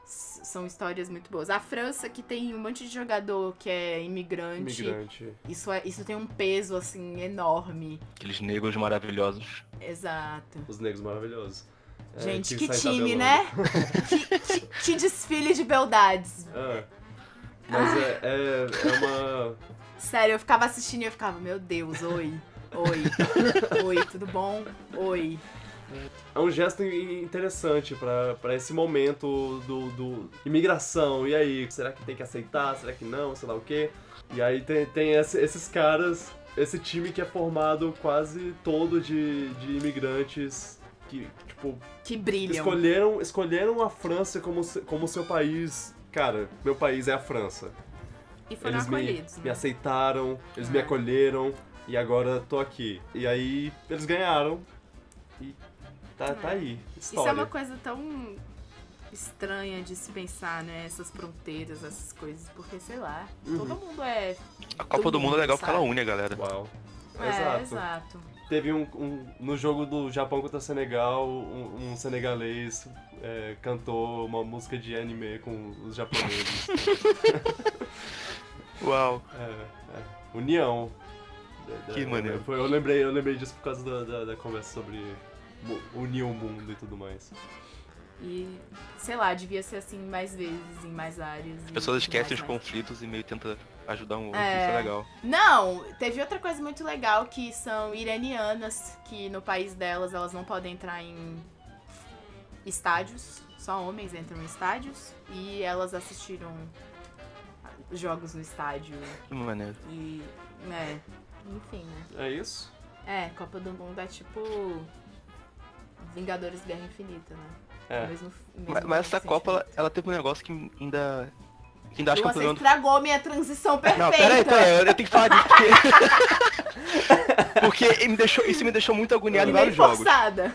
são histórias muito boas. A França, que tem um monte de jogador que é imigrante. Isso tem um peso, assim, enorme. Aqueles negros maravilhosos. Exato. Os negros maravilhosos. Gente, que saem time, tabelando. né? que desfile de beldades. Mas é uma... Sério, eu ficava assistindo e eu ficava, meu Deus, oi, tudo bom? Oi. É um gesto interessante pra esse momento do imigração. E aí, será que tem que aceitar? Será que não? Sei lá o quê. E aí tem esses caras, esse time que é formado quase todo de imigrantes que, tipo... Que brilham. Escolheram a França como seu país. Cara, meu país é a França. E foram Eles acolhidos. me aceitaram, eles me acolheram e agora tô aqui. E aí eles ganharam e tá aí, história. Isso é uma coisa tão estranha de se pensar, né? Essas fronteiras, essas coisas, porque sei lá, todo mundo é... A Copa do Mundo é legal porque ela sabe? une a galera. Uau. Exato. Teve no jogo do Japão contra o Senegal, um senegalês cantou uma música de anime com os japoneses. Uau. União. Que maneiro. Eu lembrei disso por causa da conversa sobre unir o mundo e tudo mais. E, sei lá, devia ser assim mais vezes, em mais áreas. As pessoas esquecem os mais. conflitos e meio tentam ajudar um outro, isso é legal. Não, teve outra coisa muito legal que são iranianas, que no país delas elas não podem entrar em estádios, só homens entram em estádios, e elas assistiram jogos no estádio. Que maneiro. E, enfim, né? É isso? Copa do Mundo é tipo Vingadores Guerra Infinita, né? Mesmo Mas essa Copa, ela teve um negócio que ainda acho que é um Você problema... estragou minha transição perfeita. Não, peraí, eu tenho que falar disso, porque isso me deixou muito agoniado em vários jogos. Forçada.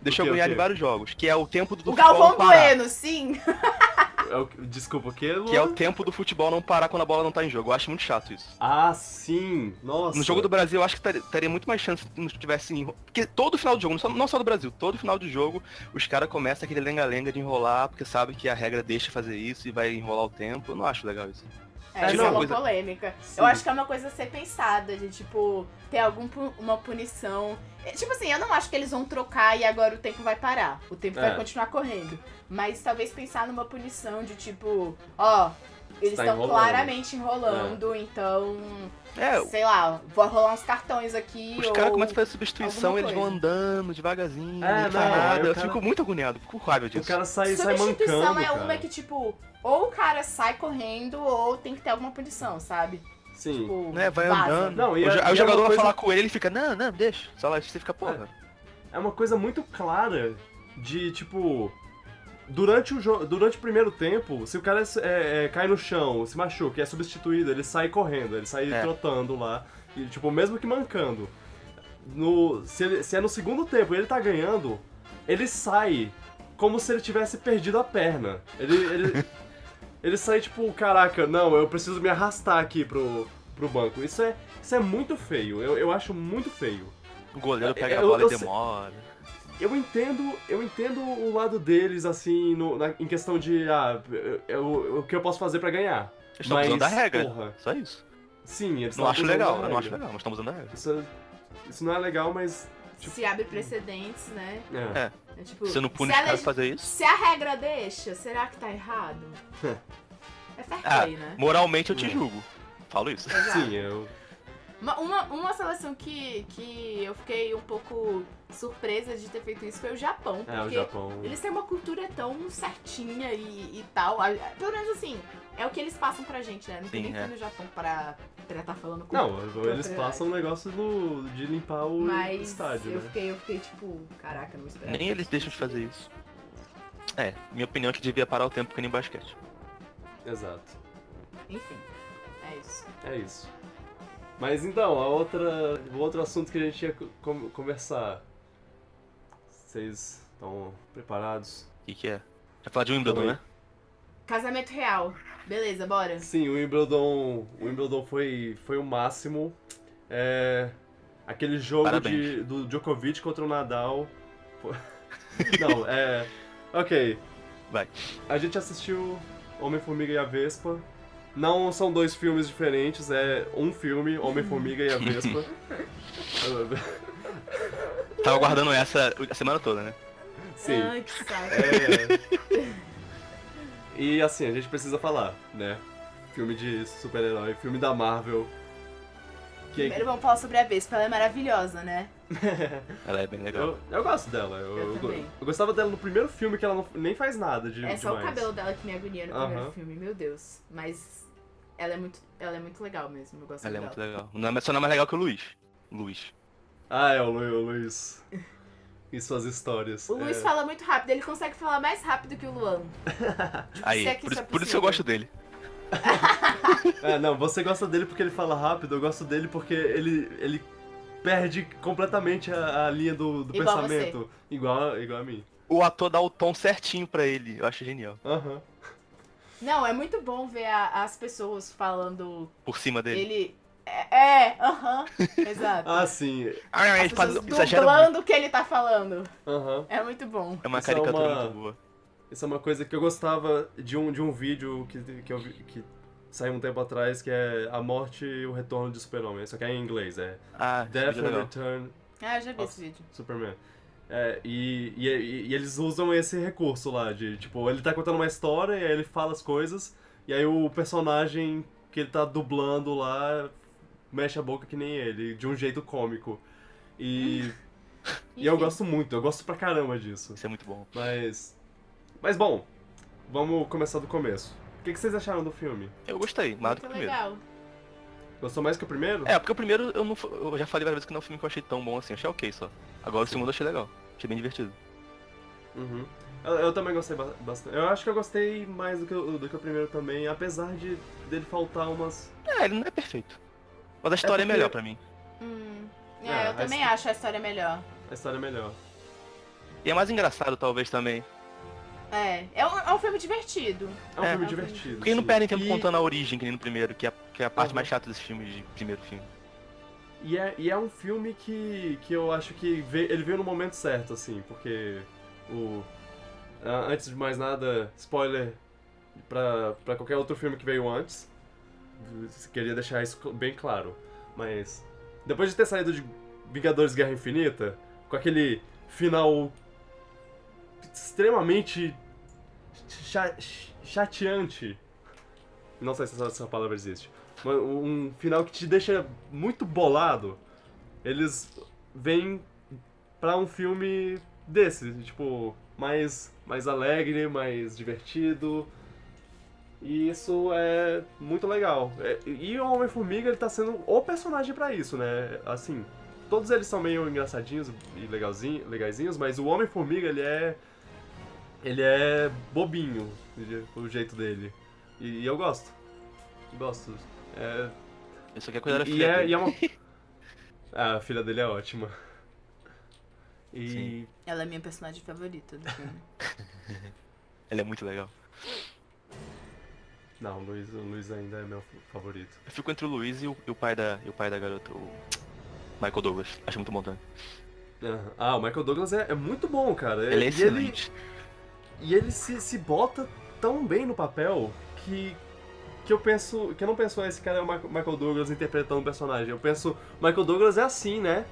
Deixou agoniado em vários jogos, que é o tempo do O futebol Galvão não parar. Bueno, sim. Desculpa, o quê, Luan? Que é o tempo do futebol não parar quando a bola não tá em jogo. Eu acho muito chato isso. Ah, sim! Nossa! No jogo do Brasil, eu acho que teria muito mais chance se não tivesse... Porque todo final do jogo, não só do Brasil, todo final do jogo, os caras começam aquele lenga-lenga de enrolar, porque sabe que a regra deixa fazer isso e vai enrolar o tempo. Eu não acho legal isso. Isso é uma coisa... polêmica. Sim. Eu acho que é uma coisa a ser pensada, de tipo, ter uma punição. Tipo assim, eu não acho que eles vão trocar e agora o tempo vai parar. O tempo vai continuar correndo. Mas talvez pensar numa punição de tipo, eles estão claramente enrolando, então. Sei lá, vou rolar uns cartões aqui. Os caras começam a fazer substituição, eles vão andando devagarzinho, não faz nada. Eu fico muito agoniado, fico com raiva disso. O cara sai substituição mancando, é uma que, tipo, ou o cara sai correndo, ou tem que ter alguma punição, sabe? Sim. Tipo, Vai vaza. andando. Não, Aí o jogador vai falar com ele fica, não, deixa. Só lá você fica, porra. É uma coisa muito clara de, tipo... Durante o primeiro tempo, se o cara cai no chão, se machuca e é substituído, ele sai correndo, ele sai trotando lá, e, tipo, mesmo que mancando. Se é no segundo tempo e ele tá ganhando, ele sai como se ele tivesse perdido a perna. Ele sai tipo, caraca, não, eu preciso me arrastar aqui pro banco. Isso é muito feio, eu acho muito feio. O goleiro pega a bola e demora. Eu entendo o lado deles, assim, em questão de, o que eu posso fazer pra ganhar. Eles estão usando a regra, porra, só isso. Sim, eles Não acho legal, eu não acho legal, mas estamos usando a regra. Isso não é legal, mas... Tipo, se abre precedentes, né? É tipo, você não pune os caras fazer isso? Se a regra deixa, será que tá errado? É fair play, né? Moralmente eu te julgo. Falo isso. Exato. Sim, Uma seleção que eu fiquei um pouco surpresa de ter feito isso foi o Japão. Porque o Japão. eles têm uma cultura tão certinha e tal. Pelo menos assim, é o que eles passam pra gente, né? Não tem nem que ir no Japão pra estar falando com Não, eles passam o negócio de limpar o estádio, eu né? fiquei tipo, caraca, não esperava. Nem eles deixam de fazer isso. Minha opinião é que devia parar o tempo que nem basquete. Exato. Enfim, é isso. É isso. Mas então, o outro assunto que a gente ia conversar. Vocês estão preparados? O que é? Vai falar de Wimbledon, né? Casamento real. Beleza, bora. Sim, o Wimbledon foi o máximo. Aquele jogo do Djokovic contra o Nadal. Não, ok. Vai. A gente assistiu Homem-Formiga e a Vespa. Não são dois filmes diferentes, é um filme, Homem-Formiga e a Vespa. Tava guardando essa a semana toda, né? Sim. Ai, que saco. E assim, a gente precisa falar, né? Filme de super-herói, filme da Marvel. Primeiro vamos falar sobre a Vespa, ela é maravilhosa, né? Ela é bem legal. Eu gosto dela. Eu também. Eu gostava dela no primeiro filme, que ela nem faz nada de É só demais. o cabelo dela que me agonia no primeiro filme, meu Deus. Mas ela é muito legal mesmo, eu gosto Ela é dela. muito legal. Só não é mais legal que o Luiz. Luiz. Ah, é o Luiz. E suas histórias. O Luiz fala muito rápido, ele consegue falar mais rápido que o Luan. Aí, Se é que isso é por isso que eu possível. gosto dele. Não, você gosta dele porque ele fala rápido, eu gosto dele porque ele perde completamente a linha do Igual pensamento. Igual a mim. O ator dá o tom certinho pra ele. Eu acho genial. Aham. Não, é muito bom ver as pessoas falando. Por cima dele. Ele. Exato. Ah, sim. As Ele faz, pessoas exagera muito. dublando o que ele tá falando. Aham. É muito bom. É uma Isso é caricatura uma- muito boa. Isso é uma coisa que eu gostava de um vídeo que eu vi, que saiu um tempo atrás, que é A Morte e o Retorno de Super-Homem. Só que é em inglês, é Ah, Death esse and vídeo é legal. Return Ah, eu já vi of esse vídeo. Superman. E eles usam esse recurso lá, de tipo, ele tá contando uma história e aí ele fala as coisas, e aí o personagem que ele tá dublando lá mexe a boca que nem ele, de um jeito cômico. E eu Enfim. gosto muito, eu gosto pra caramba disso. Isso é muito bom. Mas bom, vamos começar do começo. O que vocês acharam do filme? Eu gostei, mais do que o Muito primeiro. legal. Gostou mais que o primeiro? Porque o primeiro eu já falei várias vezes que não é um filme que eu achei tão bom assim. Achei ok só. Agora o segundo eu achei legal. Achei bem divertido. Uhum. Eu também gostei bastante. Eu acho que eu gostei mais do que o primeiro também, apesar dele faltar umas... Ele não é perfeito. Mas a história é porque- melhor pra mim. Eu também acho a história melhor. A história é melhor. E é mais engraçado talvez também. É um filme divertido. É um É. filme É um divertido. Porque não sim. perdem tempo E- contando a origem, que nem no primeiro, que é a parte Uhum. mais chata desses filmes de primeiro filme. E é um filme que eu acho que ele veio no momento certo, assim, porque antes de mais nada, spoiler pra qualquer outro filme que veio antes. Queria deixar isso bem claro. Mas depois de ter saído de Vingadores Guerra Infinita, com aquele final extremamente chateante. Não sei se essa palavra existe. Mas um final que te deixa muito bolado. Eles vêm pra um filme desse, tipo, mais alegre, mais divertido. E isso é muito legal. E o Homem-Formiga, ele tá sendo o personagem pra isso, né? Assim, todos eles são meio engraçadinhos e legaizinhos, mas o Homem-Formiga, ele é bobinho, o jeito dele. E eu gosto. Gosto. Isso aqui é coisa da E filha é, dele. e é uma... A filha dele é ótima. E... Sim. Ela é minha personagem favorita do filme. Ele é muito legal. Não, o Luiz ainda é meu favorito. Eu fico entre o Luiz e o pai da garota, o Michael Douglas. Acho muito bom também. O Michael Douglas é muito bom, cara. Ele é E excelente. E ele se bota tão bem no papel que eu não penso, esse cara é o Michael Douglas interpretando o personagem. Eu penso, Michael Douglas é assim, né?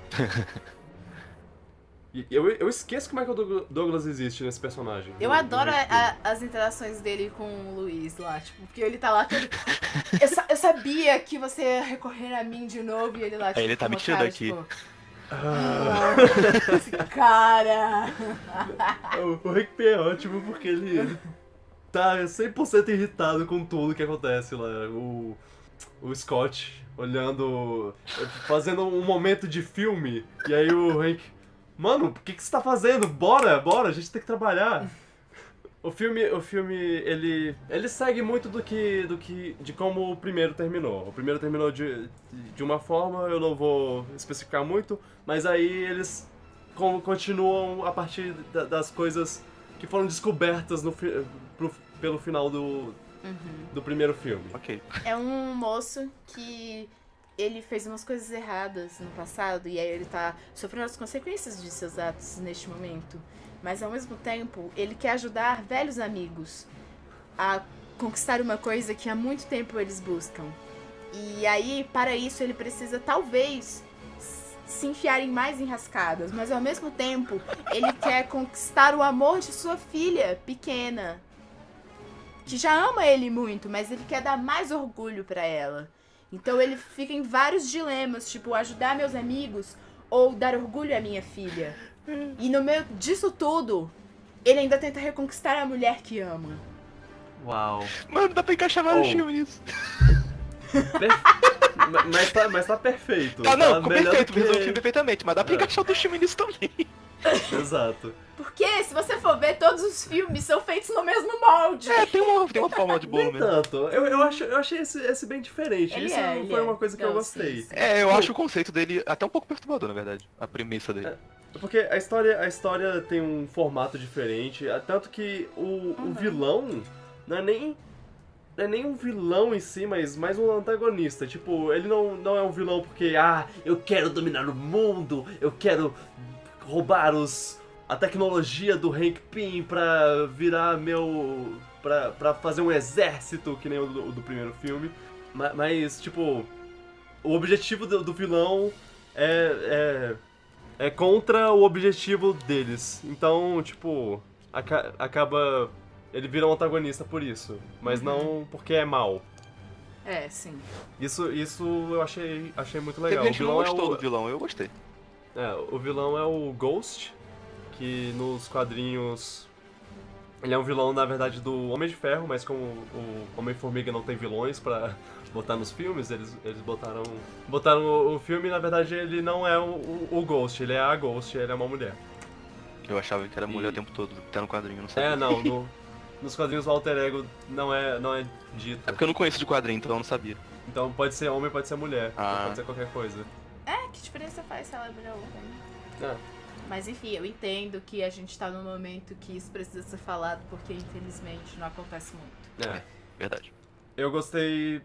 Eu esqueço que o Michael Douglas existe nesse personagem. Eu adoro as interações dele com o Luiz lá, tipo, porque ele tá lá todo... eu sabia que você ia recorrer a mim de novo, e ele lá, tipo, ele tá metido aqui. Tipo, esse cara... O Hank Pym é ótimo porque ele tá 100% irritado com tudo que acontece lá. O Scott olhando, fazendo um momento de filme, e aí o Hank... Mano, o que você tá fazendo? Bora, a gente tem que trabalhar. O filme ele segue muito de como o primeiro terminou. O primeiro terminou de uma forma, eu não vou especificar muito, mas aí eles continuam a partir das coisas que foram descobertas pelo final do primeiro filme. Ok. É um moço que ele fez umas coisas erradas no passado e aí ele tá sofrendo as consequências de seus atos neste momento. Mas ao mesmo tempo, ele quer ajudar velhos amigos a conquistar uma coisa que há muito tempo eles buscam. E aí, para isso, ele precisa talvez se enfiar em mais enrascadas, mas ao mesmo tempo, ele quer conquistar o amor de sua filha pequena, que já ama ele muito, mas ele quer dar mais orgulho para ela. Então ele fica em vários dilemas, tipo, ajudar meus amigos ou dar orgulho à minha filha. E no meio disso tudo, ele ainda tenta reconquistar a mulher que ama. Uau. Mano, dá pra encaixar vários filmes nisso. Mas tá perfeito. Tá, não, tá perfeito, resolve o filme perfeitamente, mas dá pra encaixar o do filme nisso também. Exato. Porque, se você for ver, todos os filmes são feitos no mesmo molde. Tem uma fórmula de bolo Nem mesmo. tanto. Eu achei esse bem diferente. Ele Isso ele foi uma coisa que eu Não, gostei. sim. Eu acho o conceito dele até um pouco perturbador, na verdade. A premissa dele. Porque a história tem um formato diferente, tanto que o vilão não é nem um vilão em si, mas mais um antagonista. Tipo, ele não é um vilão porque, eu quero dominar o mundo, eu quero roubar a tecnologia do Hank Pym pra virar pra fazer um exército, que nem o do primeiro filme. Mas, tipo, o objetivo do vilão é contra o objetivo deles. Então, tipo, acaba... Ele vira um antagonista por isso, mas não porque é mal. Sim. Isso eu achei muito legal. Teve gente que não O vilão gostou do vilão, eu gostei. o vilão é o Ghost, que nos quadrinhos... Ele é um vilão, na verdade, do Homem de Ferro, mas como o Homem-Formiga não tem vilões pra botar nos filmes, eles botaram o filme e, na verdade, ele não é o Ghost, ele é a Ghost, ele é uma mulher. Eu achava que era mulher o tempo todo, até no quadrinho, não sabia. Nos quadrinhos o alter ego não é dito. É porque eu não conheço de quadrinho, então eu não sabia. Então pode ser homem, pode ser mulher, pode ser qualquer coisa. Que diferença faz se ela é mulher ou homem? É. Mas enfim, eu entendo que a gente tá num momento que isso precisa ser falado, porque infelizmente não acontece muito. Verdade. Eu gostei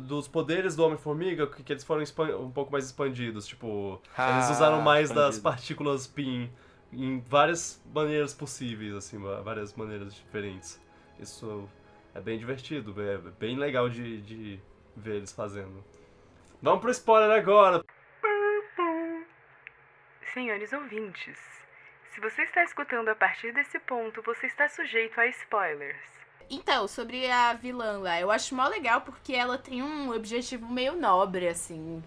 dos poderes do Homem-Formiga, que eles foram um pouco mais expandidos. Tipo, eles usaram mais das partículas Pym em várias maneiras possíveis, assim, várias maneiras diferentes. Isso é bem divertido, é bem legal de ver eles fazendo. Vamos pro spoiler agora! Senhores ouvintes, se você está escutando a partir desse ponto, você está sujeito a spoilers. Então, sobre a vilã lá, eu acho mó legal porque ela tem um objetivo meio nobre, assim.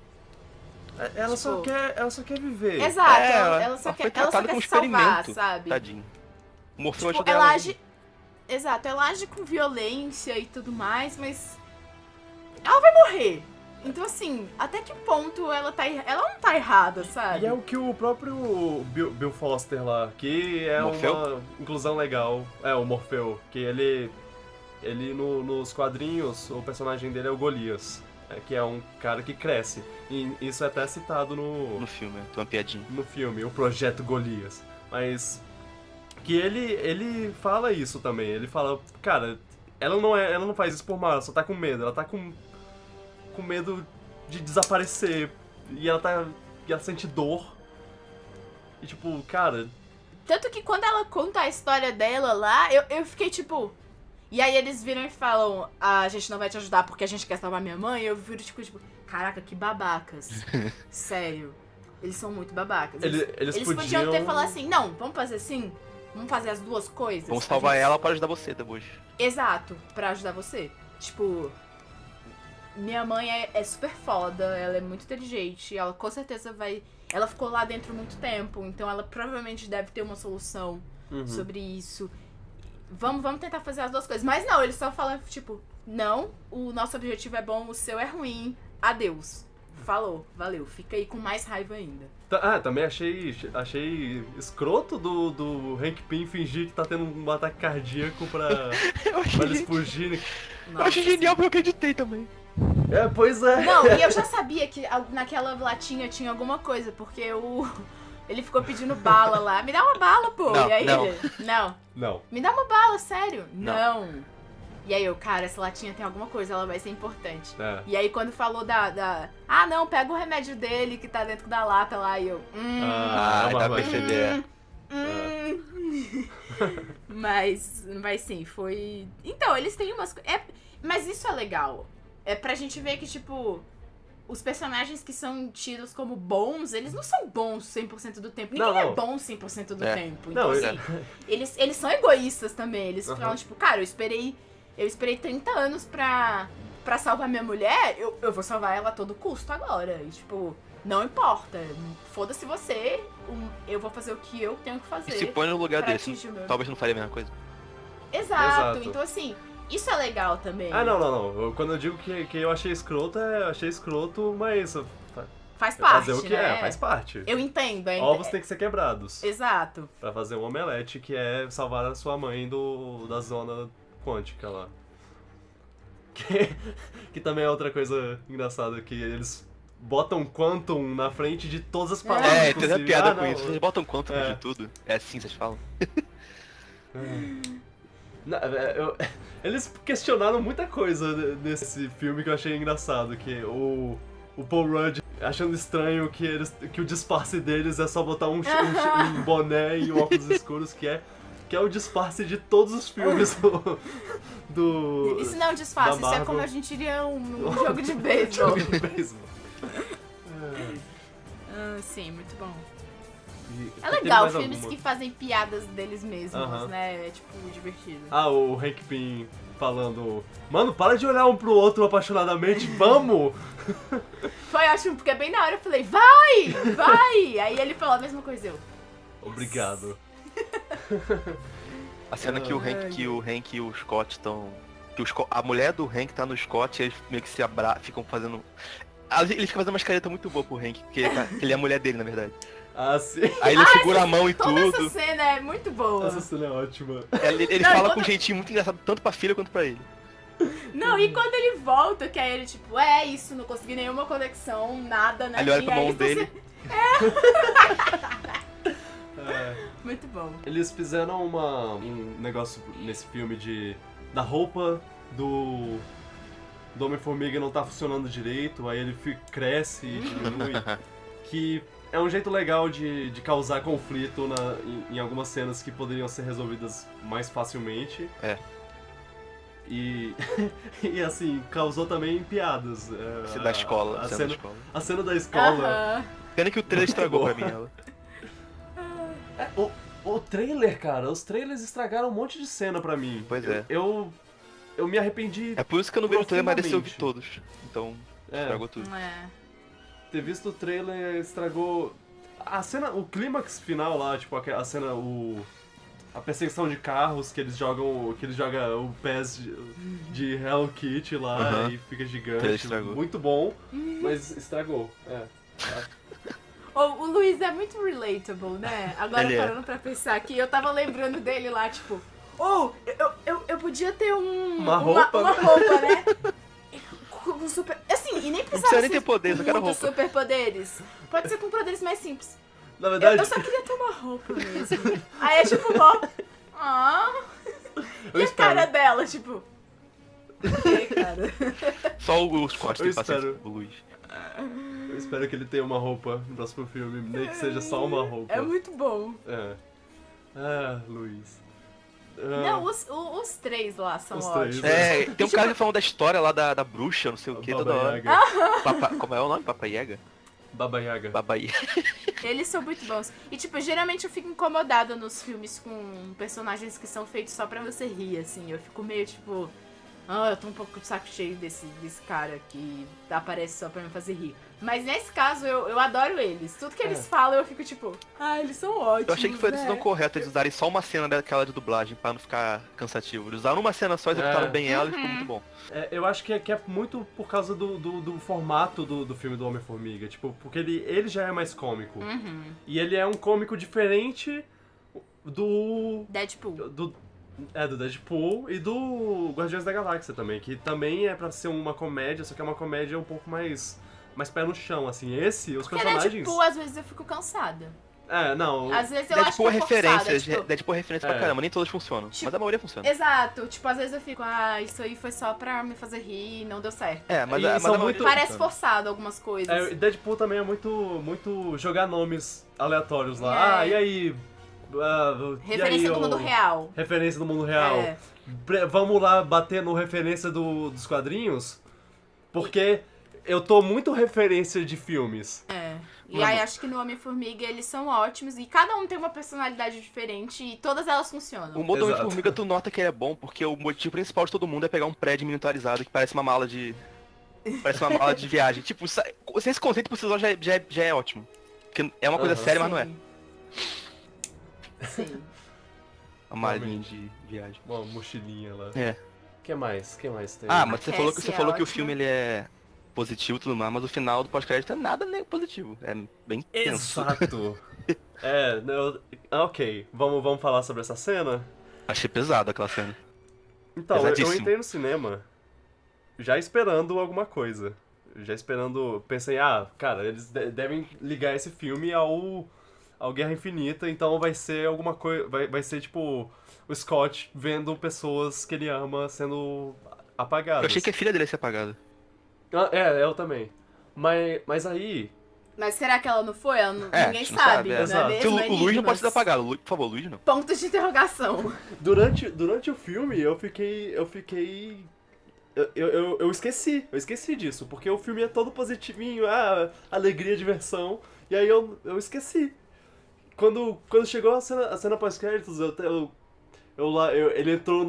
Ela só quer viver. Exato, ela só quer como se salvar, experimento, sabe? Tadinho. O Morfeu Tipo, ajuda ela ela. age... Exato, ela age com violência e tudo mais, mas ela vai morrer. Então, assim, até que ponto ela não tá errada, sabe? E é o que o próprio Bill Foster lá, que é Morfeu? uma inclusão legal. O Morfeu, que ele nos quadrinhos, o personagem dele é o Golias, que é um cara que cresce. E isso é até citado No filme, tem uma piadinha. no filme, o Projeto Golias. Mas que ele fala isso também. Ele fala, cara, ela não faz isso por mal, ela só tá com medo. Ela tá com medo de desaparecer. E ela sente dor. E tipo, cara... Tanto que quando ela conta a história dela lá, eu fiquei tipo... E aí eles viram e falam, a gente não vai te ajudar porque a gente quer salvar minha mãe. Eu viro tipo, caraca, que babacas. Sério. Eles são muito babacas. Eles podiam ter falado assim, não, vamos fazer assim? Vamos fazer as duas coisas? Vamos salvar ela pra ajudar você depois. Exato, pra ajudar você. Tipo, minha mãe é super foda, ela é muito inteligente, ela com certeza vai... Ela ficou lá dentro muito tempo, então ela provavelmente deve ter uma solução sobre isso. Vamos tentar fazer as duas coisas. Mas não, eles só falam, tipo, não, o nosso objetivo é bom, o seu é ruim, adeus. Falou, valeu, fica aí com mais raiva ainda. Também achei escroto do Hank Pym fingir que tá tendo um ataque cardíaco pra eles fugirem. Eu achei genial porque eu acreditei também. Pois é. Não, e eu já sabia que naquela latinha tinha alguma coisa, porque ele ficou pedindo bala lá. Me dá uma bala, pô. Não, e aí não. ele, não. Me dá uma bala, sério. Não. E aí eu, cara, essa latinha tem alguma coisa, ela vai ser importante. E aí quando falou ah, não, pega o remédio dele que tá dentro da lata lá, e eu... dá pra perceber. Mas sim, foi... Então, eles têm umas... Mas isso é legal. É pra gente ver que, tipo... Os personagens que são tidos como bons, eles não são bons 100% do tempo. Ninguém é bom 100% do tempo. Então, assim, eles são egoístas também. Eles falam, tipo, cara, eu esperei 30 anos pra salvar minha mulher, eu vou salvar ela a todo custo agora. E, tipo, não importa. Foda-se você, eu vou fazer o que eu tenho que fazer. E se põe no lugar desse, talvez não faria a mesma coisa. Exato. Então, assim, isso é legal também. Não. Quando eu digo que eu achei escroto, achei escroto, mas... Faz parte, fazer o que né? faz parte. Eu entendo. Ovos têm que ser quebrados. Exato. Pra fazer um omelete, que é salvar a sua mãe da zona quântica lá. Que também é outra coisa engraçada, que eles botam Quantum na frente de todas as palavras. Tem uma piada com isso. Vocês botam Quantum de tudo. É assim vocês falam. Eles questionaram muita coisa nesse filme que eu achei engraçado, que o Paul Rudd achando estranho que o disfarce deles é só botar um boné e um óculos escuros, que é o disfarce de todos os filmes do Isso não é um disfarce, isso é como a gente iria um jogo de beisebol. Sim, muito bom. É legal filmes que fazem piadas deles mesmos, né? É tipo divertido. O Hank Pym falando, mano, para de olhar um pro outro apaixonadamente, vamos! Foi ótimo, porque bem na hora eu falei, vai! Aí ele falou a mesma coisa, eu... Obrigado. A cena que o Hank e o Scott estão... A mulher do Hank tá no Scott e eles meio que ficam fazendo... Ele fica fazendo umas caretas muito boas pro Hank, porque ele é a mulher dele, na verdade. Sim. Aí ele segura a mão e toda tudo. Essa cena é muito boa. Essa cena é ótima. Ele fala com um jeitinho muito engraçado, tanto pra filha quanto pra ele. Não, e quando ele volta, que aí ele tipo, isso, não consegui nenhuma conexão, nada, né? Aí ele olha pra mão dele. Muito bom. Eles fizeram um negócio nesse filme da roupa do Homem-Formiga não tá funcionando direito, aí ele cresce e diminui, que é um jeito legal de causar conflito em algumas cenas que poderiam ser resolvidas mais facilmente. E assim, causou também piadas. Da escola. A cena da escola. Pena que o trailer estragou pra mim ela. O trailer, cara, os trailers estragaram um monte de cena pra mim. Pois é. Eu me arrependi. É por isso que eu não vi o trailer, mas eu vi todos. Então, estragou tudo. Ter visto o trailer estragou... A cena, o clímax final lá, tipo, a cena, a perseguição de carros, que ele joga o PES de Hello Kitty lá e fica gigante. Muito bom, mas estragou. O Luiz é muito relatable, né? Agora parando pra pensar aqui, eu tava lembrando dele lá, tipo... eu podia ter uma roupa, né? Com super... Assim, e nem precisava nem ter poderes, eu quero roupa. Superpoderes. Pode ser com poderes mais simples. Na verdade... Eu só queria ter uma roupa mesmo. Aí é tipo, e a cara dela, tipo... cara? Só o Scott tem paciência com o Luiz. Eu espero que ele tenha uma roupa no próximo filme, nem que seja só uma roupa. É muito bom. Luiz. Não, os três lá são ótimos. Tem um cara que falando da história lá da bruxa, não sei o que, toda hora. Como é o nome? Papa Yaga? Baba Yaga. Babaí. Eles são muito bons. E, tipo, geralmente eu fico incomodada nos filmes com personagens que são feitos só pra você rir, assim. Eu fico meio, tipo... eu tô um pouco de saco cheio desse cara que aparece só pra me fazer rir. Mas nesse caso, eu adoro eles. Tudo que eles falam, eu fico tipo... eles são ótimos, Eu achei que foi a decisão né? correta eles usarem só uma cena daquela de dublagem pra não ficar cansativo. Eles usaram uma cena só, executaram bem ela e ficou muito bom. Eu acho que é muito por causa do formato do filme do Homem-Formiga. Tipo, porque ele já é mais cômico. E ele é um cômico diferente do... Deadpool. Do Deadpool e do Guardiões da Galáxia também. Que também é pra ser uma comédia, só que é uma comédia um pouco mais pé no chão, assim. Os Porque personagens... Deadpool, às vezes eu fico cansada. Não... Às vezes eu acho que Deadpool é é forçada, referência, tipo... Deadpool é referência pra caramba, nem todas funcionam, Tipo, mas a maioria funciona. Exato. Tipo, às vezes eu fico... isso aí foi só pra me fazer rir e não deu certo. Mas E a são maioria muito- Parece funciona. forçado algumas coisas. Deadpool também é muito jogar nomes aleatórios lá. É. E aí... Referência e aí, do mundo real. Referência do mundo real. É. Vamos lá bater no referência dos quadrinhos? Porque eu tô muito referência de filmes. E aí acho que no Homem-Formiga eles são ótimos e cada um tem uma personalidade diferente e todas elas funcionam. O modo Exato. Homem-Formiga tu nota que ele é bom porque o motivo principal de todo mundo é pegar um prédio militarizado que parece uma mala de... Parece uma mala de viagem. Tipo, esse conceito por si só já é ótimo. Porque é uma coisa séria, mas não é. Sim. Uma malinha de viagem. Uma mochilinha lá. É. Que mais tem? Mas você falou que Cassie é o ótima. filme ele é positivo e tudo mais, mas o final do pós-crédito é nada nem positivo. É bem tenso. Exato. Ok, vamos falar sobre essa cena? Achei pesado aquela cena. Então, eu Pesadíssimo. entrei no cinema já esperando alguma coisa. Pensei, cara, eles devem ligar esse filme ao Guerra Infinita, então vai ser alguma coisa, vai ser tipo o Scott vendo pessoas que ele ama sendo apagadas. Eu achei que a filha dele ia ser apagada. Eu também. Mas aí... Mas será que ela não foi? Ninguém a gente não sabe, sabe, não exato. é Porque mesmo? o Luiz não pode ser Enigmas. apagado. Por favor, Luiz não. Pontos de interrogação. Durante o filme, eu fiquei... Eu esqueci disso, porque o filme é todo positivinho, alegria, diversão, e aí eu esqueci. Quando chegou a cena pós-créditos, ele entrou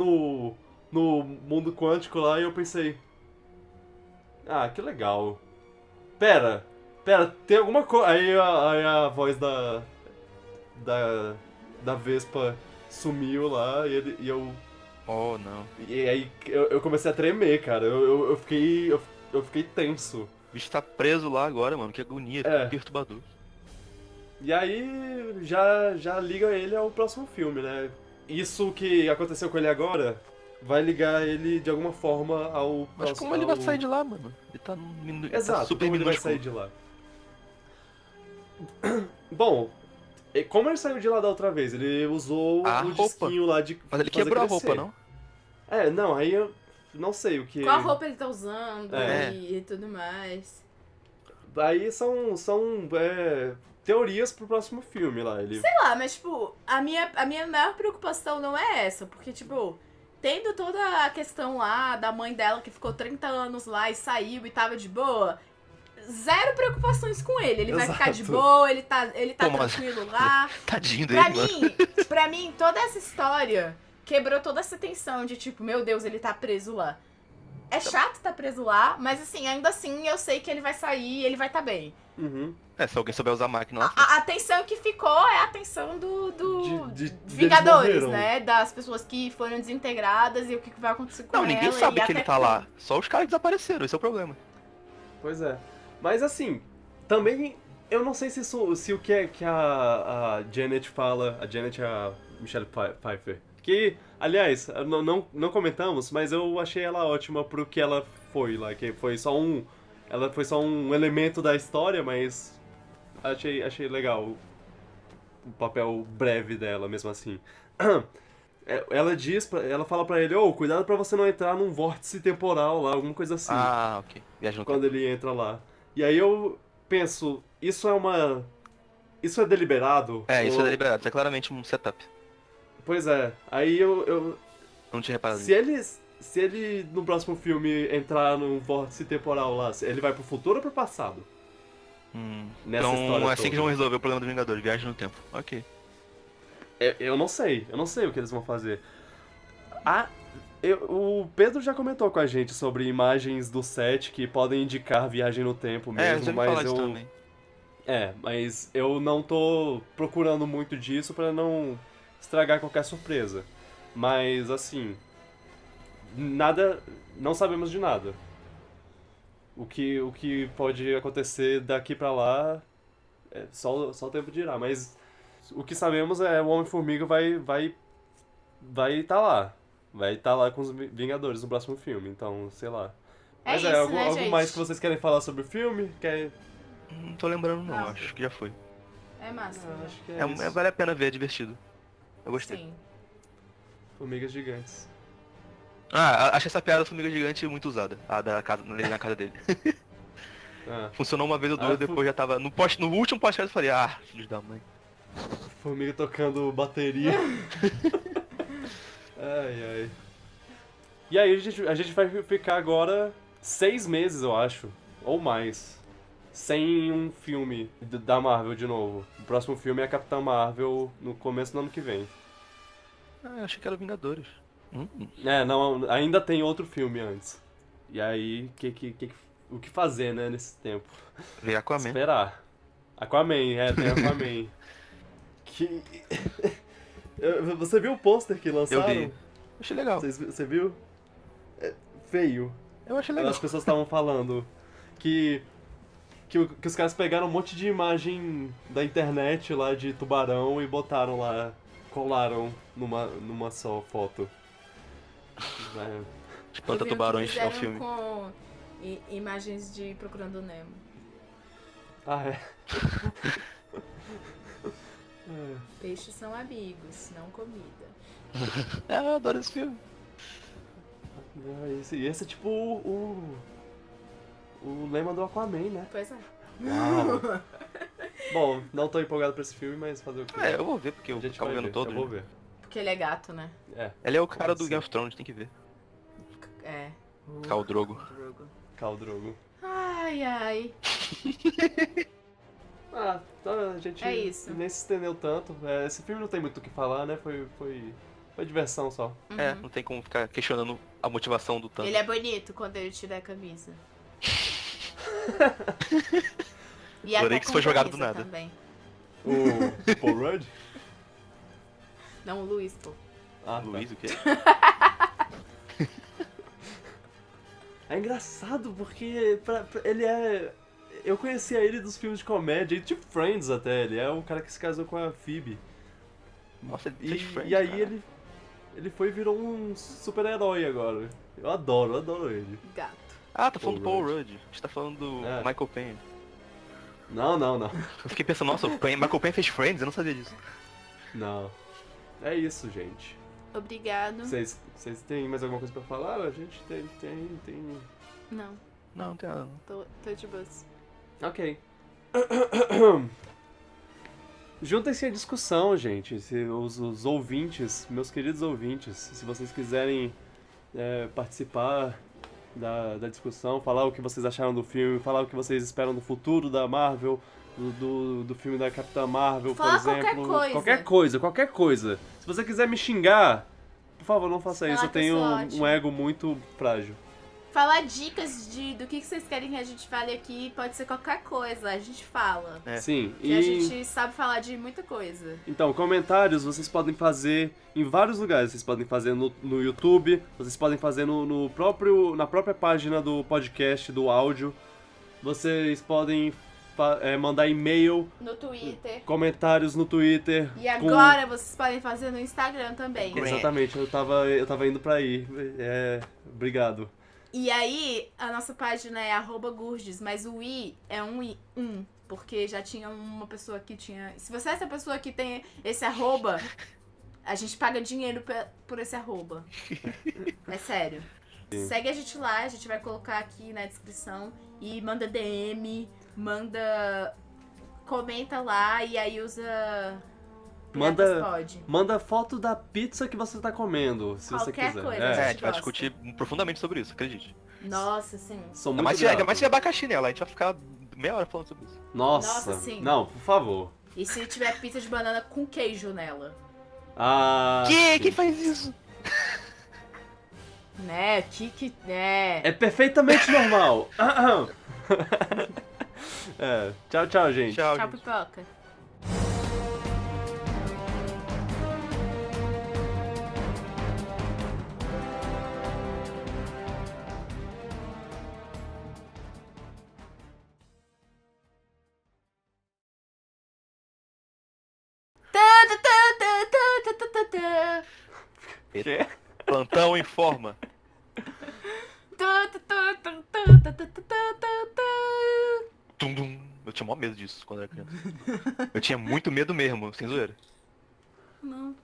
no mundo quântico lá e eu pensei... que legal. Pera, tem alguma coisa... Aí a voz da Vespa sumiu lá e eu... Oh, não. E aí eu comecei a tremer, cara. Eu fiquei tenso. O bicho tá preso lá agora, mano. Que agonia, que perturbador. E aí já liga ele ao próximo filme, né? Isso que aconteceu com ele agora vai ligar ele de alguma forma ao Mas próximo... como ele vai sair de lá, mano? Ele tá Exato, super como ele vai minúsculo. sair de lá. Bom, como ele saiu de lá da outra vez? Ele usou A o roupa. disquinho lá de Mas ele fazer quebrou a crescer. roupa, não? Não, aí eu não sei o que... Qual roupa ele tá usando É. e tudo mais. Aí são teorias pro próximo filme lá. Ele... Sei lá, mas tipo, a minha maior preocupação não é essa, porque tipo, tendo toda a questão lá da mãe dela que ficou 30 anos lá e saiu e tava de boa, zero preocupações com ele. Ele vai Exato. ficar de boa, ele tá Pô, mas- tranquilo lá. Tadinho dele, mano. Pra mim, toda essa história quebrou toda essa tensão de tipo, meu Deus, ele tá preso lá. É chato tá preso lá, mas assim, ainda assim eu sei que ele vai sair e ele vai tá bem. Uhum. Se alguém souber usar a máquina lá. A tensão que ficou é a tensão do Deles Vingadores, morreram. né? Das pessoas que foram desintegradas e o que vai acontecer com Não, ela. ninguém sabe e que ele até tá quando. lá. Só os caras que desapareceram, esse é o problema. Pois é. Mas assim, também eu não sei se o que a Janet fala, a Janet é a Michelle Pfeiffer, que, aliás, não comentamos, mas eu achei ela ótima pro que ela foi lá, que ela foi só um elemento da história, mas achei legal o papel breve dela, mesmo assim. Ela fala pra ele, cuidado pra você não entrar num vórtice temporal lá, alguma coisa assim. Ok. Viagem no Quando ele entra lá. E aí eu penso, isso é deliberado? Isso é deliberado. Isso é claramente um setup. Pois é. Aí eu Não tinha reparado se ele no próximo filme entrar num vórtice temporal lá, ele vai pro futuro ou pro passado? nessa Então história é assim toda. que vão resolver o problema dos Vingadores, viagem no tempo. Ok. Eu não sei o que eles vão fazer. O Pedro já comentou com a gente sobre imagens do set que podem indicar viagem no tempo Eu mesmo, já ouvi mas falar disso também. mas eu não tô procurando muito disso pra não estragar qualquer surpresa. Mas assim, não sabemos de nada. O que pode acontecer daqui pra lá é só o tempo dirá, mas o que sabemos é o Homem-Formiga vai tá lá. Vai estar lá com os Vingadores no próximo filme, então, sei lá. Mas isso, algo, né, algo gente? mais que vocês querem falar sobre o filme? Não tô lembrando não, Não. acho que já foi. É massa. né? Acho que é isso. Vale a pena ver, é divertido. Eu gostei. Sim. Formigas gigantes. Achei essa piada da formiga gigante muito usada. A da casa, na casa dele. Ah, Funcionou uma vez ou duas, depois já tava. No último podcast eu falei, filhos da mãe. formiga tocando bateria. Ai. E aí a gente vai ficar agora 6 meses, eu acho. Ou mais. Sem um filme da Marvel de novo. O próximo filme é a Capitã Marvel no começo do ano que vem. Eu achei que era Vingadores. Não, ainda tem outro filme antes. E aí, o que fazer, né, nesse tempo? Veio Aquaman. Esperar. Aquaman, tem Aquaman. Você viu o pôster que lançaram? Eu vi. Achei legal. Você viu? É feio. Eu achei legal. As pessoas estavam falando que os caras pegaram um monte de imagem da internet lá de tubarão e botaram lá, colaram numa só foto. Espanta Tubarões é o filme. Com imagens de Procurando Nemo. É. Peixes são amigos, não comida. Eu adoro esse filme. Esse é tipo o lema do Aquaman, né? Pois é. Uau. Bom, não tô empolgado pra esse filme, mas fazer o quê? Eu vou ver, porque eu A gente acabo vai vendo ver, todo. eu vou ver. Porque ele é gato, né? Ele é o cara do Sim. Game of Thrones, tem que ver. É. Khal Drogo. Khal Drogo. Ai. Então a gente É isso. nem se estendeu tanto. Esse filme não tem muito o que falar, né? Foi diversão só. Não tem como ficar questionando a motivação do Thanos. Ele é bonito quando ele tira a camisa. E Adorei até que isso com foi jogado camisa do nada. Também. O Paul Rudd? Não, o Luiz, pô. Luiz, o quê? É engraçado porque ele é... Eu conhecia ele dos filmes de comédia e de Friends até. Ele é um cara que se casou com a Phoebe. Nossa, ele fez Friends, E aí cara. ele foi e virou um super-herói agora. Eu adoro ele. Gato. Tá falando do Paul Paul Rudd. A gente tá falando do Michael Payne. Não. Eu fiquei pensando, nossa, Michael Payne fez Friends? Eu não sabia disso. Não. É isso, gente. Obrigado. Vocês têm mais alguma coisa pra falar? A gente tem... Não, Não tem nada. tô de boas. Ok. Juntem-se à discussão, gente. Os ouvintes, meus queridos ouvintes, se vocês quiserem participar da discussão, falar o que vocês acharam do filme, falar o que vocês esperam do futuro da Marvel, do filme da Capitã Marvel, Fala por exemplo. qualquer Qualquer coisa. Se você quiser me xingar, por favor, não faça Fala isso. Eu que eu tenho sou um ótima. ego muito frágil. Falar dicas do que vocês querem que a gente fale aqui pode ser qualquer coisa, a gente fala. Sim. E a gente sabe falar de muita coisa. Então, comentários vocês podem fazer em vários lugares. Vocês podem fazer no YouTube, vocês podem fazer na própria página do podcast, do áudio. Vocês podem mandar e-mail, No Twitter. comentários no Twitter. E agora vocês podem fazer no Instagram também. Exatamente, eu tava indo pra aí. Obrigado. E aí, a nossa página é @Gurdes, mas o i é um, porque já tinha uma pessoa que tinha... Se você é essa pessoa que tem esse arroba, a gente paga dinheiro por esse arroba. É sério. Sim. Segue a gente lá, a gente vai colocar aqui na descrição. E manda DM, comenta lá e aí usa... Manda foto da pizza que você tá comendo, se você Qualquer quiser. coisa, A gente gente vai gosta. discutir profundamente sobre isso, acredite. Nossa, sim. Sou Ainda muito mais se tiver grato. abacaxi nela, a gente vai ficar meia hora falando sobre isso. Nossa, Nossa, sim. não, por favor. E se tiver pizza de banana com queijo nela? Ah, Quem sim. faz isso? Né? Né? É perfeitamente normal. É, tchau, tchau, gente. Tchau, Tchau, gente. pipoca. Quê? Plantão informa. Tum, dum. Eu tinha maior medo disso quando era criança. Eu tinha muito medo mesmo, sem zoeira. Não.